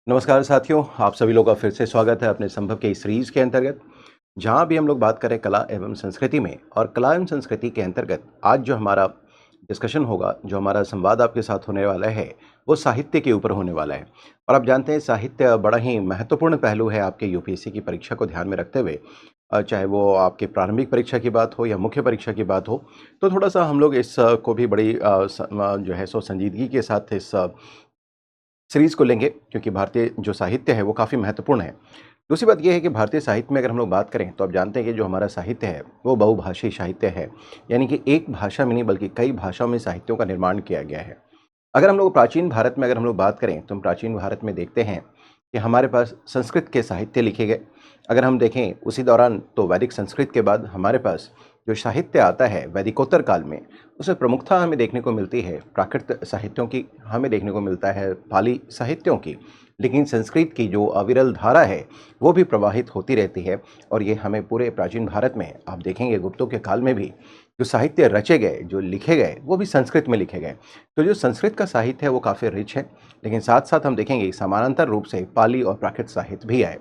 नमस्कार साथियों, आप सभी लोगों का फिर से स्वागत है अपने संभव के इस सीरीज के अंतर्गत, जहां भी हम लोग बात करें कला एवं संस्कृति में। और कला एवं संस्कृति के अंतर्गत आज जो हमारा डिस्कशन होगा, जो हमारा संवाद आपके साथ होने वाला है, वो साहित्य के ऊपर होने वाला है। और आप जानते हैं साहित्य बड़ा ही महत्वपूर्ण पहलू है आपके यूपीएससी की परीक्षा को ध्यान में रखते हुए। चाहे वो आपकी प्रारंभिक परीक्षा की बात हो या मुख्य परीक्षा की बात हो, तो थोड़ा सा हम लोग इस को भी बड़ी जो है सो संजीदगी के साथ इस सीरीज़ को लेंगे, क्योंकि भारतीय जो साहित्य है वो काफ़ी महत्वपूर्ण है। दूसरी बात ये है कि भारतीय साहित्य में अगर हम लोग बात करें तो आप जानते हैं कि जो हमारा साहित्य है वो बहुभाषी साहित्य है। यानी कि एक भाषा में नहीं बल्कि कई भाषाओं में साहित्यों का निर्माण किया गया है। अगर हम लोग प्राचीन भारत में अगर हम लोग बात करें तो हम प्राचीन भारत में देखते हैं कि हमारे पास संस्कृत के साहित्य लिखे गए। अगर हम देखें उसी दौरान तो वैदिक संस्कृत के बाद हमारे पास जो साहित्य आता है वैदिकोत्तर काल में, उसमें प्रमुखता हमें देखने को मिलती है प्राकृत साहित्यों की, हमें देखने को मिलता है पाली साहित्यों की। लेकिन संस्कृत की जो अविरल धारा है वो भी प्रवाहित होती रहती है। और ये हमें पूरे प्राचीन भारत में आप देखेंगे गुप्तों के काल में भी जो साहित्य रचे गए, जो लिखे गए, वो भी संस्कृत में लिखे गए। तो जो संस्कृत का साहित्य है वो काफ़ी रिच है। लेकिन साथ साथ हम देखेंगे समानांतर रूप से पाली और प्राकृत साहित्य भी आए।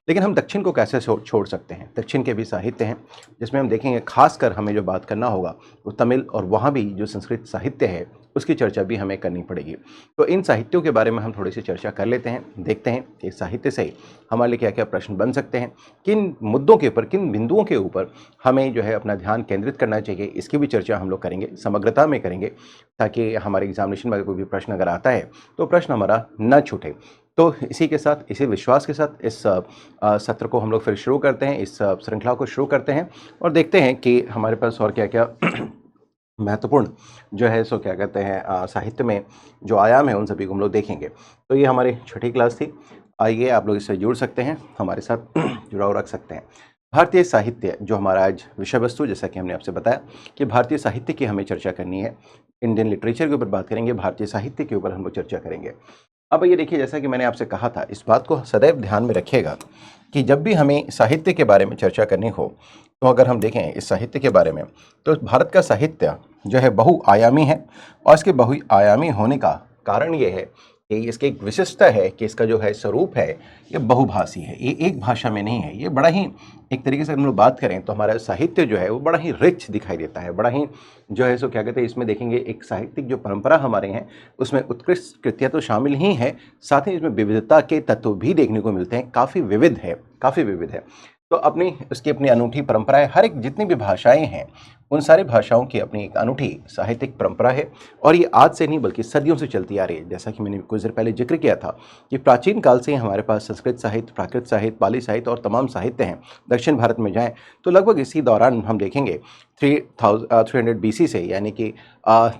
लेकिन हम दक्षिण को कैसे छोड़ सकते हैं? दक्षिण के भी साहित्य हैं जिसमें हम देखेंगे खासकर हमें जो बात करना होगा वो तमिल, और वहाँ भी जो संस्कृत साहित्य है उसकी चर्चा भी हमें करनी पड़ेगी। तो इन साहित्यों के बारे में हम थोड़ी सी चर्चा कर लेते हैं, देखते हैं कि साहित्य से हमारे लिए क्या क्या प्रश्न बन सकते हैं, किन मुद्दों के ऊपर, किन बिंदुओं के ऊपर हमें जो है अपना ध्यान केंद्रित करना चाहिए। इसकी भी चर्चा हम लोग करेंगे, समग्रता में करेंगे, ताकि हमारे एग्जामिनेशन में अगर कोई भी प्रश्न अगर आता है तो प्रश्न हमारा न छूटे। तो इसी के साथ, इसी विश्वास के साथ इस सत्र को हम लोग फिर शुरू करते हैं, इस श्रृंखला को शुरू करते हैं और देखते हैं कि हमारे पास और क्या क्या महत्वपूर्ण जो है सो क्या कहते हैं साहित्य में जो आयाम है उन सभी को हम लोग देखेंगे। तो ये हमारी छठी क्लास थी। आइए आप लोग इससे जुड़ सकते हैं, हमारे साथ जुड़ाव रख सकते हैं। भारतीय साहित्य जो हमारा आज विषय वस्तु, जैसा कि हमने आपसे बताया कि भारतीय साहित्य की हमें चर्चा करनी है। इंडियन लिटरेचर के ऊपर बात करेंगे, भारतीय साहित्य के ऊपर हम लोग चर्चा करेंगे। अब ये देखिए, जैसा कि मैंने आपसे कहा था, इस बात को सदैव ध्यान में रखिएगा कि जब भी हमें साहित्य के बारे में चर्चा करनी हो, तो अगर हम देखें इस साहित्य के बारे में, तो भारत का साहित्य जो है बहुआयामी है। और इसके बहुआयामी होने का कारण ये है कि इसकी एक विशिष्टता है कि इसका जो है स्वरूप है ये बहुभाषी है, ये एक भाषा में नहीं है। ये बड़ा ही, एक तरीके से हम लोग बात करें तो हमारा साहित्य जो है वो बड़ा ही रिच दिखाई देता है, बड़ा ही जो है सो क्या कहते हैं, इसमें देखेंगे एक साहित्यिक जो परंपरा हमारे हैं उसमें उत्कृष्ट कृतियाँ तो शामिल ही हैं, साथ ही इसमें विविधता के तत्व भी देखने को मिलते हैं। काफ़ी विविध है, काफ़ी विविध है। तो उसकी अपनी अनूठी परंपरा है। हर एक जितनी भी भाषाएं हैं उन सारी भाषाओं की अपनी एक अनूठी साहित्यिक परंपरा है। और ये आज से नहीं बल्कि सदियों से चलती आ रही है। जैसा कि मैंने कुछ देर पहले जिक्र किया था कि प्राचीन काल से ही हमारे पास संस्कृत साहित्य, प्राकृत साहित्य, पाली साहित्य और तमाम साहित्य हैं। दक्षिण भारत में जाएं तो लगभग इसी दौरान हम देखेंगे 300 BC से, यानी कि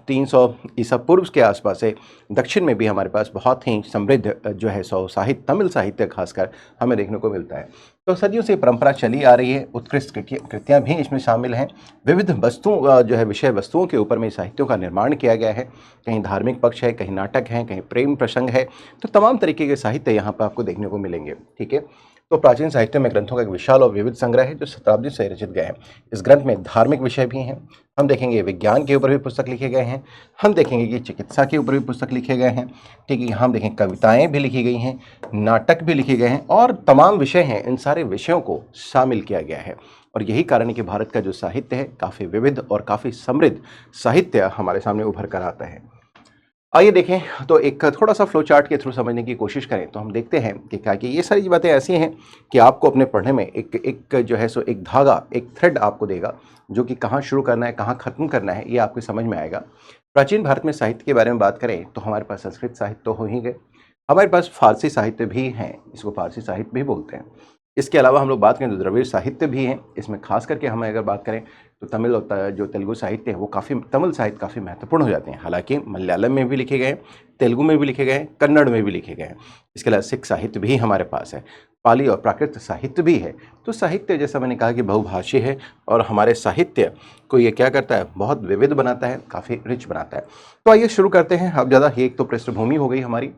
300 ईसा पूर्व के आसपास से दक्षिण में भी हमारे पास बहुत ही समृद्ध जो है सो साहित्य, तमिल साहित्य खासकर हमें देखने को मिलता है। तो सदियों से परंपरा चली आ रही है। उत्कृष्ट कृतियाँ भी इसमें शामिल हैं। विविध वस्तुओं जो है विषय वस्तुओं के ऊपर में साहित्यों का निर्माण किया गया है। कहीं धार्मिक पक्ष है, कहीं नाटक है, कहीं प्रेम प्रसंग है। तो तमाम तरीके के साहित्य यहाँ पर आपको देखने को मिलेंगे। ठीक है। तो प्राचीन साहित्य में ग्रंथों का एक विशाल और विविध संग्रह है जो शताब्दी से रचित गए हैं। इस ग्रंथ में धार्मिक विषय भी हैं, हम देखेंगे विज्ञान के ऊपर भी पुस्तक लिखे गए हैं, हम देखेंगे कि चिकित्सा के ऊपर भी पुस्तक लिखे गए हैं। ठीक है। हम देखें कविताएं भी लिखी गई हैं, नाटक भी लिखे गए हैं और तमाम विषय हैं, इन सारे विषयों को शामिल किया गया है। और यही कारण है कि भारत का जो साहित्य है काफ़ी विविध और काफ़ी समृद्ध साहित्य हमारे सामने उभर कर आता है। आइए देखें, तो एक थोड़ा सा फ्लो चार्ट के थ्रू समझने की कोशिश करें तो हम देखते हैं कि क्या कि ये सारी बातें ऐसी हैं कि आपको अपने पढ़ने में एक जो है सो एक धागा, एक थ्रेड आपको देगा जो कि कहाँ शुरू करना है, कहाँ ख़त्म करना है, ये आपको समझ में आएगा। प्राचीन भारत में साहित्य के बारे में बात करें तो हमारे पास संस्कृत साहित्य तो हो ही गए, हमारे पास फारसी साहित्य भी हैं, इसको फारसी साहित्य भी बोलते हैं। इसके अलावा हम लोग बात करें तो द्रविड़ साहित्य भी हैं। इसमें खास करके हम अगर बात करें तो तमिल और जो तेलुगु साहित्य है वो तमिल साहित्य काफ़ी महत्वपूर्ण हो जाते हैं। हालांकि मलयालम में भी लिखे गए, तेलुगु में भी लिखे गए, कन्नड़ में भी लिखे गए। इसके अलावा सिख साहित्य भी हमारे पास है, पाली और प्राकृत साहित्य भी है। तो साहित्य, जैसा मैंने कहा कि बहुभाषी है और हमारे साहित्य को ये क्या करता है, बहुत विविध बनाता है, काफ़ी रिच बनाता है। तो आइए शुरू करते हैं। अब ज़्यादा एक तो पृष्ठभूमि हो गई हमारी।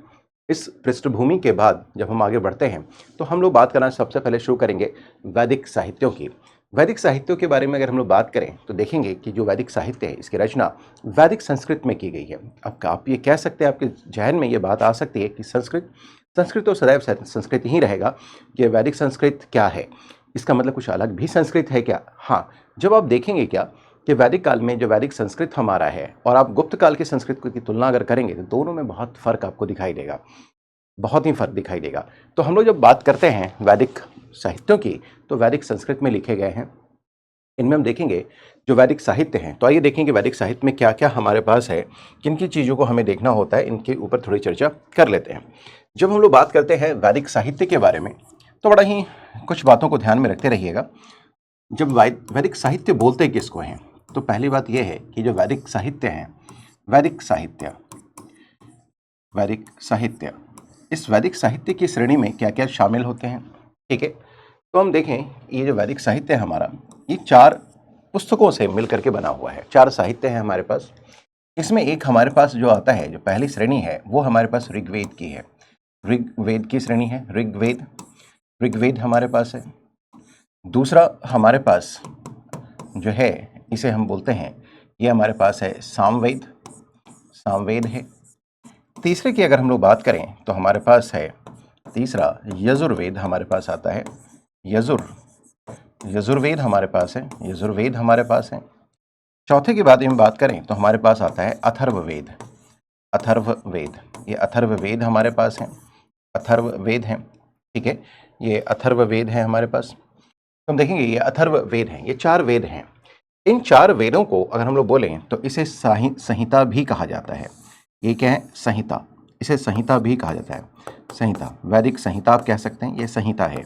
इस पृष्ठभूमि के बाद जब हम आगे बढ़ते हैं तो हम लोग बात करना सबसे पहले शुरू करेंगे वैदिक साहित्यों की। वैदिक साहित्यों के बारे में अगर हम लोग बात करें तो देखेंगे कि जो वैदिक साहित्य है इसकी रचना वैदिक संस्कृत में की गई है। अब आप ये कह सकते हैं, आपके जहन में ये बात आ सकती है कि संस्कृत संस्कृत तो सदैव संस्कृत ही रहेगा। ये वैदिक संस्कृत क्या है, इसका मतलब कुछ अलग भी संस्कृत है क्या? हाँ, जब आप देखेंगे क्या कि वैदिक काल में जो वैदिक संस्कृत हमारा है और आप गुप्त काल के संस्कृत की तुलना अगर करेंगे तो दोनों में बहुत फ़र्क आपको दिखाई देगा, बहुत ही फ़र्क दिखाई देगा। तो हम लोग जब बात करते हैं वैदिक साहित्यों की तो वैदिक संस्कृत में लिखे गए हैं। इनमें हम देखेंगे जो वैदिक साहित्य हैं, तो आइए देखेंगे वैदिक साहित्य में क्या क्या हमारे पास है, किन किन चीज़ों को हमें देखना होता है, इनके ऊपर थोड़ी चर्चा कर लेते हैं। जब हम लोग बात करते हैं वैदिक साहित्य के बारे में तो बड़ा ही कुछ बातों को ध्यान में रखते रहिएगा। जब वैदिक साहित्य बोलते किसको हैं, तो पहली बात यह है कि जो वैदिक साहित्य हैं, वैदिक साहित्य इस वैदिक साहित्य की श्रेणी में क्या क्या शामिल होते हैं, ठीक है। तो हम देखें ये जो वैदिक साहित्य है हमारा, ये 4 पुस्तकों से मिलकर के बना हुआ है। 4 साहित्य हैं हमारे पास। इसमें एक हमारे पास जो आता है, जो पहली श्रेणी है वो हमारे पास ऋग्वेद की है। ऋग्वेद की श्रेणी है, ऋग्वेद हमारे पास है। दूसरा हमारे पास जो है इसे हम बोलते हैं, ये हमारे पास है सामवेद है। तीसरे की अगर हम लोग बात करें तो हमारे पास है तीसरा यजुर्वेद हमारे पास आता है। यजुर्वेद हमारे पास है। चौथे की बात करें तो हमारे पास आता है अथर्ववेद। ये अथर्ववेद हमारे पास है, अथर्ववेद है, ठीक है। ये अथर्ववेद है हमारे पास। तो हम देखेंगे ये अथर्ववेद हैं, ये 4 वेद हैं। इन 4 वेदों को अगर हम लोग बोलें तो इसे संहिता भी कहा जाता है। ये क्या है? संहिता। इसे संहिता भी कहा जाता है। संहिता, वैदिक संहिता आप कह सकते हैं, ये संहिता है।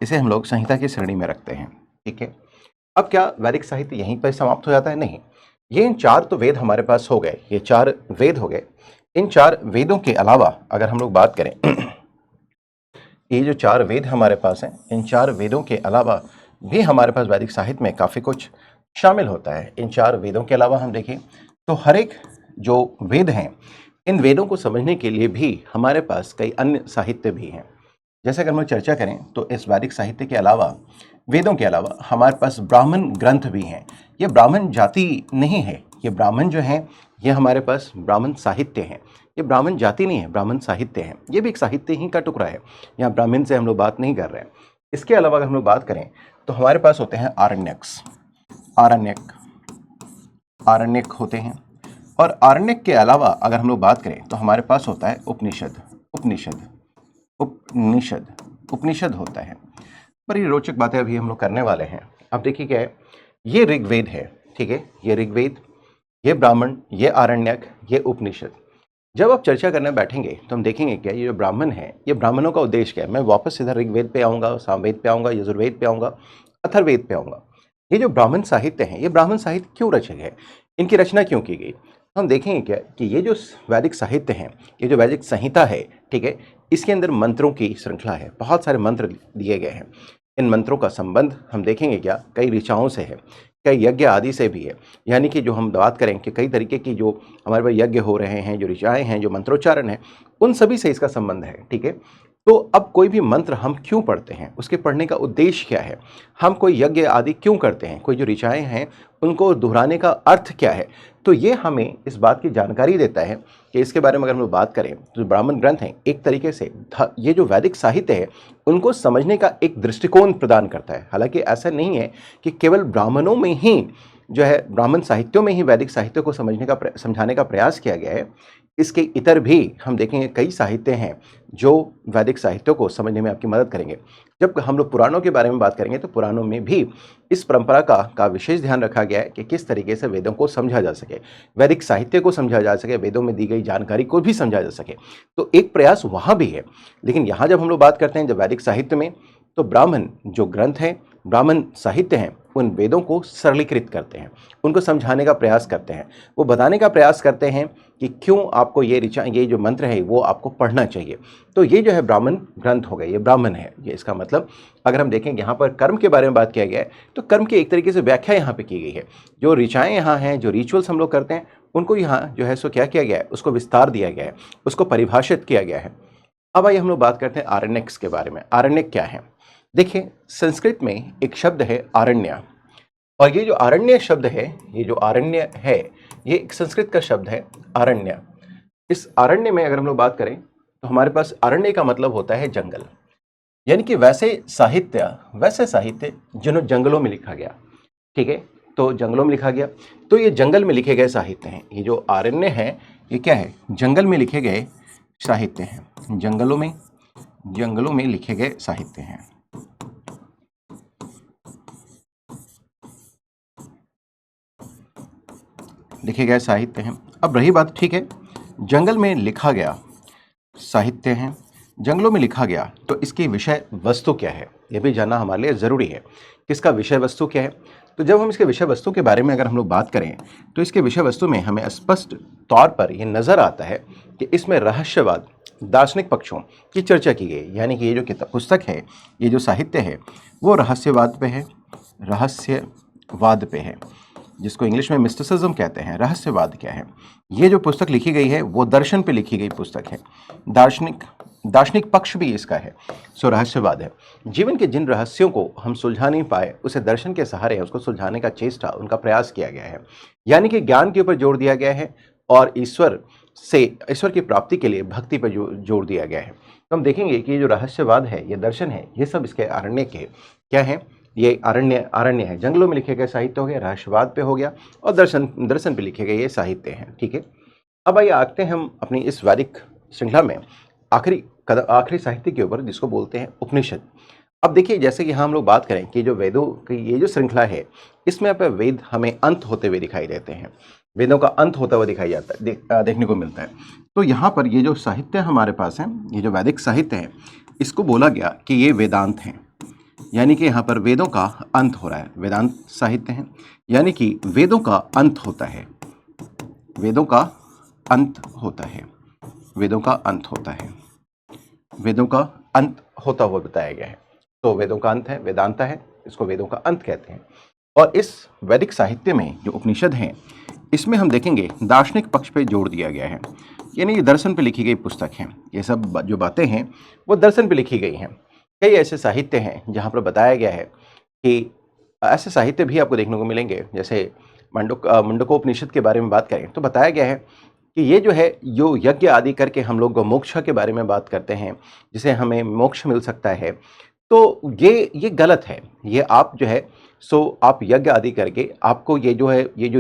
इसे हम लोग संहिता की श्रेणी में रखते हैं, ठीक है। अब क्या वैदिक साहित्य यहीं पर समाप्त हो जाता है? नहीं, ये इन 4 तो वेद हमारे पास हो गए, ये 4 वेद हो गए। इन 4 वेदों के अलावा अगर हम लोग बात करें ये जो 4 वेद हमारे पास हैं, इन 4 वेदों के अलावा भी हमारे पास वैदिक साहित्य में काफ़ी कुछ शामिल होता है। इन 4 वेदों के अलावा हम देखें तो हर एक जो वेद हैं, इन वेदों को समझने के लिए भी हमारे पास कई अन्य साहित्य भी हैं। जैसे अगर हम चर्चा करें तो इस वैदिक साहित्य के अलावा, वेदों के अलावा हमारे पास ब्राह्मण ग्रंथ भी हैं। ये ब्राह्मण जाति नहीं है, ये ब्राह्मण जो हैं ये हमारे पास ब्राह्मण साहित्य हैं। ये ब्राह्मण जाति नहीं है, ब्राह्मण साहित्य हैं। ये भी एक साहित्य ही का टुकड़ा है, यहाँ ब्राह्मण से हम लोग बात नहीं कर रहे हैं। इसके अलावा अगर हम लोग बात करें तो हमारे पास होते हैं आरण्यक होते हैं। और आरण्यक के अलावा अगर हम लोग बात करें तो हमारे पास होता है उपनिषद होता है। बड़ी रोचक बातें अभी हम लोग करने वाले हैं। अब देखिए क्या है, ये ऋग्वेद है, ठीक है। ये ऋग्वेद, ये ब्राह्मण, ये आरण्यक, ये उपनिषद। जब आप चर्चा करने बैठेंगे तो हम देखेंगे क्या ये जो ब्राह्मण है, ये ब्राह्मणों का उद्देश्य क्या है। मैं वापस सीधा ऋग्वेद पे आऊँगा, सामवेद पे आऊँगा, यजुर्वेद पे आऊँगा, अथर्ववेद पे आऊँगा। ये जो ब्राह्मण साहित्य हैं, ये ब्राह्मण साहित्य क्यों रचे गए, इनकी रचना क्यों की गई? हम देखेंगे क्या कि ये जो वैदिक साहित्य हैं, ये जो वैदिक संहिता है, ठीक है, इसके अंदर मंत्रों की श्रृंखला है। बहुत सारे मंत्र दिए गए हैं। इन मंत्रों का संबंध हम देखेंगे क्या कई ऋचाओं से है, कई यज्ञ आदि से भी है। यानी कि जो हम बात करें कि कई तरीके की जो हमारे पास यज्ञ हो रहे हैं, जो ऋचाएँ हैं, जो मंत्रोच्चारण है, उन सभी से इसका संबंध है, ठीक है। तो अब कोई भी मंत्र हम क्यों पढ़ते हैं, उसके पढ़ने का उद्देश्य क्या है, हम कोई यज्ञ आदि क्यों करते हैं, कोई जो ऋचाएँ हैं उनको दोहराने का अर्थ क्या है, तो ये हमें इस बात की जानकारी देता है कि इसके बारे में अगर हम बात करें तो ब्राह्मण ग्रंथ हैं एक तरीके से ये जो वैदिक साहित्य है उनको समझने का एक दृष्टिकोण प्रदान करता है। हालांकि ऐसा नहीं है कि केवल ब्राह्मणों में ही जो है, ब्राह्मण साहित्यों में ही वैदिक साहित्य को समझाने का प्रयास किया गया है। इसके इतर भी हम देखेंगे कई साहित्य हैं जो वैदिक साहित्यों को समझने में आपकी मदद करेंगे। जब हम लोग पुराणों के बारे में बात करेंगे तो पुराणों में भी इस परंपरा का विशेष ध्यान रखा गया है कि किस तरीके से वेदों को समझा जा सके, वैदिक साहित्य को समझा जा सके, वेदों में दी गई जानकारी को भी समझा जा सके। तो एक प्रयास वहाँ भी है। लेकिन यहाँ जब हम लोग बात करते हैं जब वैदिक साहित्य में, तो ब्राह्मण जो ग्रंथ हैं, ब्राह्मण साहित्य हैं, उन वेदों को सरलीकृत करते हैं, उनको समझाने का प्रयास करते हैं। वो बताने का प्रयास करते हैं कि क्यों आपको ये जो मंत्र है वो आपको पढ़ना चाहिए। तो ये जो है ब्राह्मण ग्रंथ हो गए, ये ब्राह्मण है। ये इसका मतलब अगर हम देखें यहाँ पर कर्म के बारे में बात किया गया है तो कर्म की एक तरीके से व्याख्या यहाँ पे की गई है। जो ऋचाएँ यहाँ हैं, जो रिचुअल्स हम लोग करते हैं, उनको यहाँ जो है सो क्या किया गया है, उसको विस्तार दिया गया है, उसको परिभाषित किया गया है। अब आइए हम लोग बात करते हैं आरण्यक के बारे में। आरण्यक क्या है? देखिए, संस्कृत में एक शब्द है आरण्य, और ये जो आरण्य शब्द है, ये जो आरण्य है, ये एक संस्कृत का शब्द है आरण्य। इस आरण्य में अगर हम लोग बात करें तो हमारे पास आरण्य का मतलब होता है जंगल, यानी कि वैसे साहित्य जिन्हों जंगलों में लिखा गया। ठीक है, तो जंगलों में लिखा गया, तो ये जंगल में लिखे गए साहित्य हैं। ये जो आरण्य है ये क्या है? जंगल में लिखे गए साहित्य हैं। जंगलों में लिखे गए साहित्य हैं। लिखे गए साहित्य हैं। अब रही बात, ठीक है, जंगल में लिखा गया साहित्य हैं, जंगलों में लिखा गया, तो इसकी विषय वस्तु क्या है ये भी जानना हमारे लिए ज़रूरी है। किसका विषय वस्तु क्या है? तो जब हम इसके विषय वस्तु के बारे में अगर हम लोग बात करें तो इसके विषय वस्तु में हमें स्पष्ट तौर पर यह नज़र आता है कि इसमें रहस्यवाद, दार्शनिक पक्षों की चर्चा की गई। यानी कि ये जो किताब पुस्तक है, ये जो साहित्य है, वो रहस्यवाद पे है, रहस्यवाद पे है, जिसको इंग्लिश में मिस्टिसिज्म कहते हैं। रहस्यवाद क्या है? ये जो पुस्तक लिखी गई है वो दर्शन पे लिखी गई पुस्तक है, दार्शनिक पक्ष भी इसका है। सो रहस्यवाद है। जीवन के जिन रहस्यों को हम सुलझा नहीं पाए उसे दर्शन के सहारे उसको सुलझाने का चेष्टा, उनका प्रयास किया गया है। यानी कि ज्ञान के ऊपर जोर दिया गया है और ईश्वर की प्राप्ति के लिए भक्ति पर जोर दिया गया है। तो हम देखेंगे कि ये जो रहस्यवाद है, ये दर्शन है, ये सब इसके आरण्य के क्या है? ये आरण्य है। जंगलों में लिखे गए साहित्य हो गया, रहस्यवाद पे हो गया, और दर्शन पे लिखे गए ये साहित्य हैं। ठीक है, अब आइए आते हैं हम अपनी इस वैदिक श्रृंखला में आखिरी साहित्य के ऊपर, जिसको बोलते हैं उपनिषद। अब देखिए, जैसे कि हम लोग बात करें कि जो वेदों की ये जो श्रृंखला है, इसमें आप वेद हमें अंत होते हुए दिखाई देते हैं, वेदों का अंत होता हुआ दिखाई जाता है, देखने को मिलता है। तो यहाँ पर ये जो साहित्य हमारे पास है, ये जो वैदिक साहित्य है, इसको बोला गया कि ये वेदांत हैं। यानी कि यहाँ पर वेदों का अंत हो रहा है, वेदांत साहित्य हैं, यानी कि वेदों का अंत होता है, वेदों का अंत होता है, वेदों का अंत होता है, वेदों का अंत होता हुआ बताया गया है। तो वेदों का अंत है, वेदांत है, इसको वेदों का अंत कहते हैं। और इस वैदिक साहित्य में जो उपनिषद हैं, इसमें हम देखेंगे दार्शनिक पक्ष पे जोर दिया गया है, यानी ये दर्शन पे लिखी गई पुस्तक हैं। ये सब जो बातें हैं वो दर्शन पे लिखी गई हैं। कई ऐसे साहित्य हैं जहाँ पर बताया गया है कि ऐसे साहित्य भी आपको देखने को मिलेंगे, जैसे मुंडकोपनिषद के बारे में बात करें तो बताया गया है कि ये जो है, जो यज्ञ आदि करके हम लोग मोक्ष के बारे में बात करते हैं, जिसे हमें मोक्ष मिल सकता है, तो ये गलत है। ये आप जो है आप यज्ञ आदि करके आपको ये जो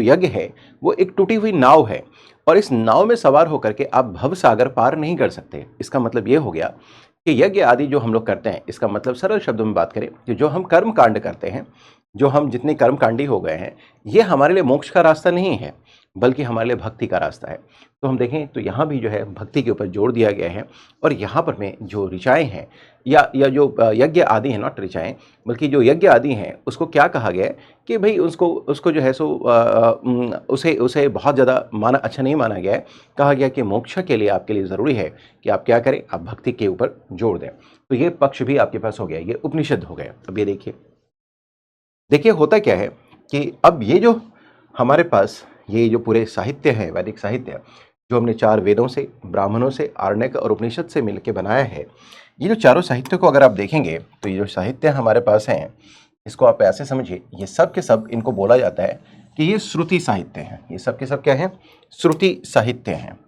यज्ञ है वो एक टूटी हुई नाव है, और इस नाव में सवार होकर के आप भव सागर पार नहीं कर सकते। इसका मतलब ये हो गया कि यज्ञ आदि जो हम लोग करते हैं, इसका मतलब सरल शब्दों में बात करें कि जो हम कर्म कांड करते हैं, जो हम जितने कर्मकांडी हो गए हैं, ये हमारे लिए मोक्ष का रास्ता नहीं है, बल्कि हमारे लिए भक्ति का रास्ता है। तो हम देखें तो यहाँ भी जो है भक्ति के ऊपर जोर दिया गया है। और यहाँ पर में जो ऋचाएँ हैं या जो यज्ञ आदि हैं, नॉट ऋचाएँ, बल्कि जो यज्ञ आदि हैं, उसको क्या कहा गया है कि भाई उसको जो है उसे बहुत ज़्यादा अच्छा नहीं माना गया है। कहा गया कि मोक्ष के लिए आपके लिए ज़रूरी है कि आप क्या करें, आप भक्ति के ऊपर जोर दें। तो ये पक्ष भी आपके पास हो गया, ये उपनिषद हो गया। अब ये देखिए होता क्या है कि अब ये जो हमारे पास ये जो पूरे साहित्य है, वैदिक साहित्य, जो हमने 4 वेदों से, ब्राह्मणों से, आरण्यक और उपनिषद से मिलकर बनाया है, ये जो चारों साहित्य को अगर आप देखेंगे तो ये जो साहित्य हमारे पास हैं, इसको आप ऐसे समझिए, ये सब के सब इनको बोला जाता है कि ये श्रुति साहित्य हैं। ये सब के सब क्या हैं? श्रुति साहित्य हैं।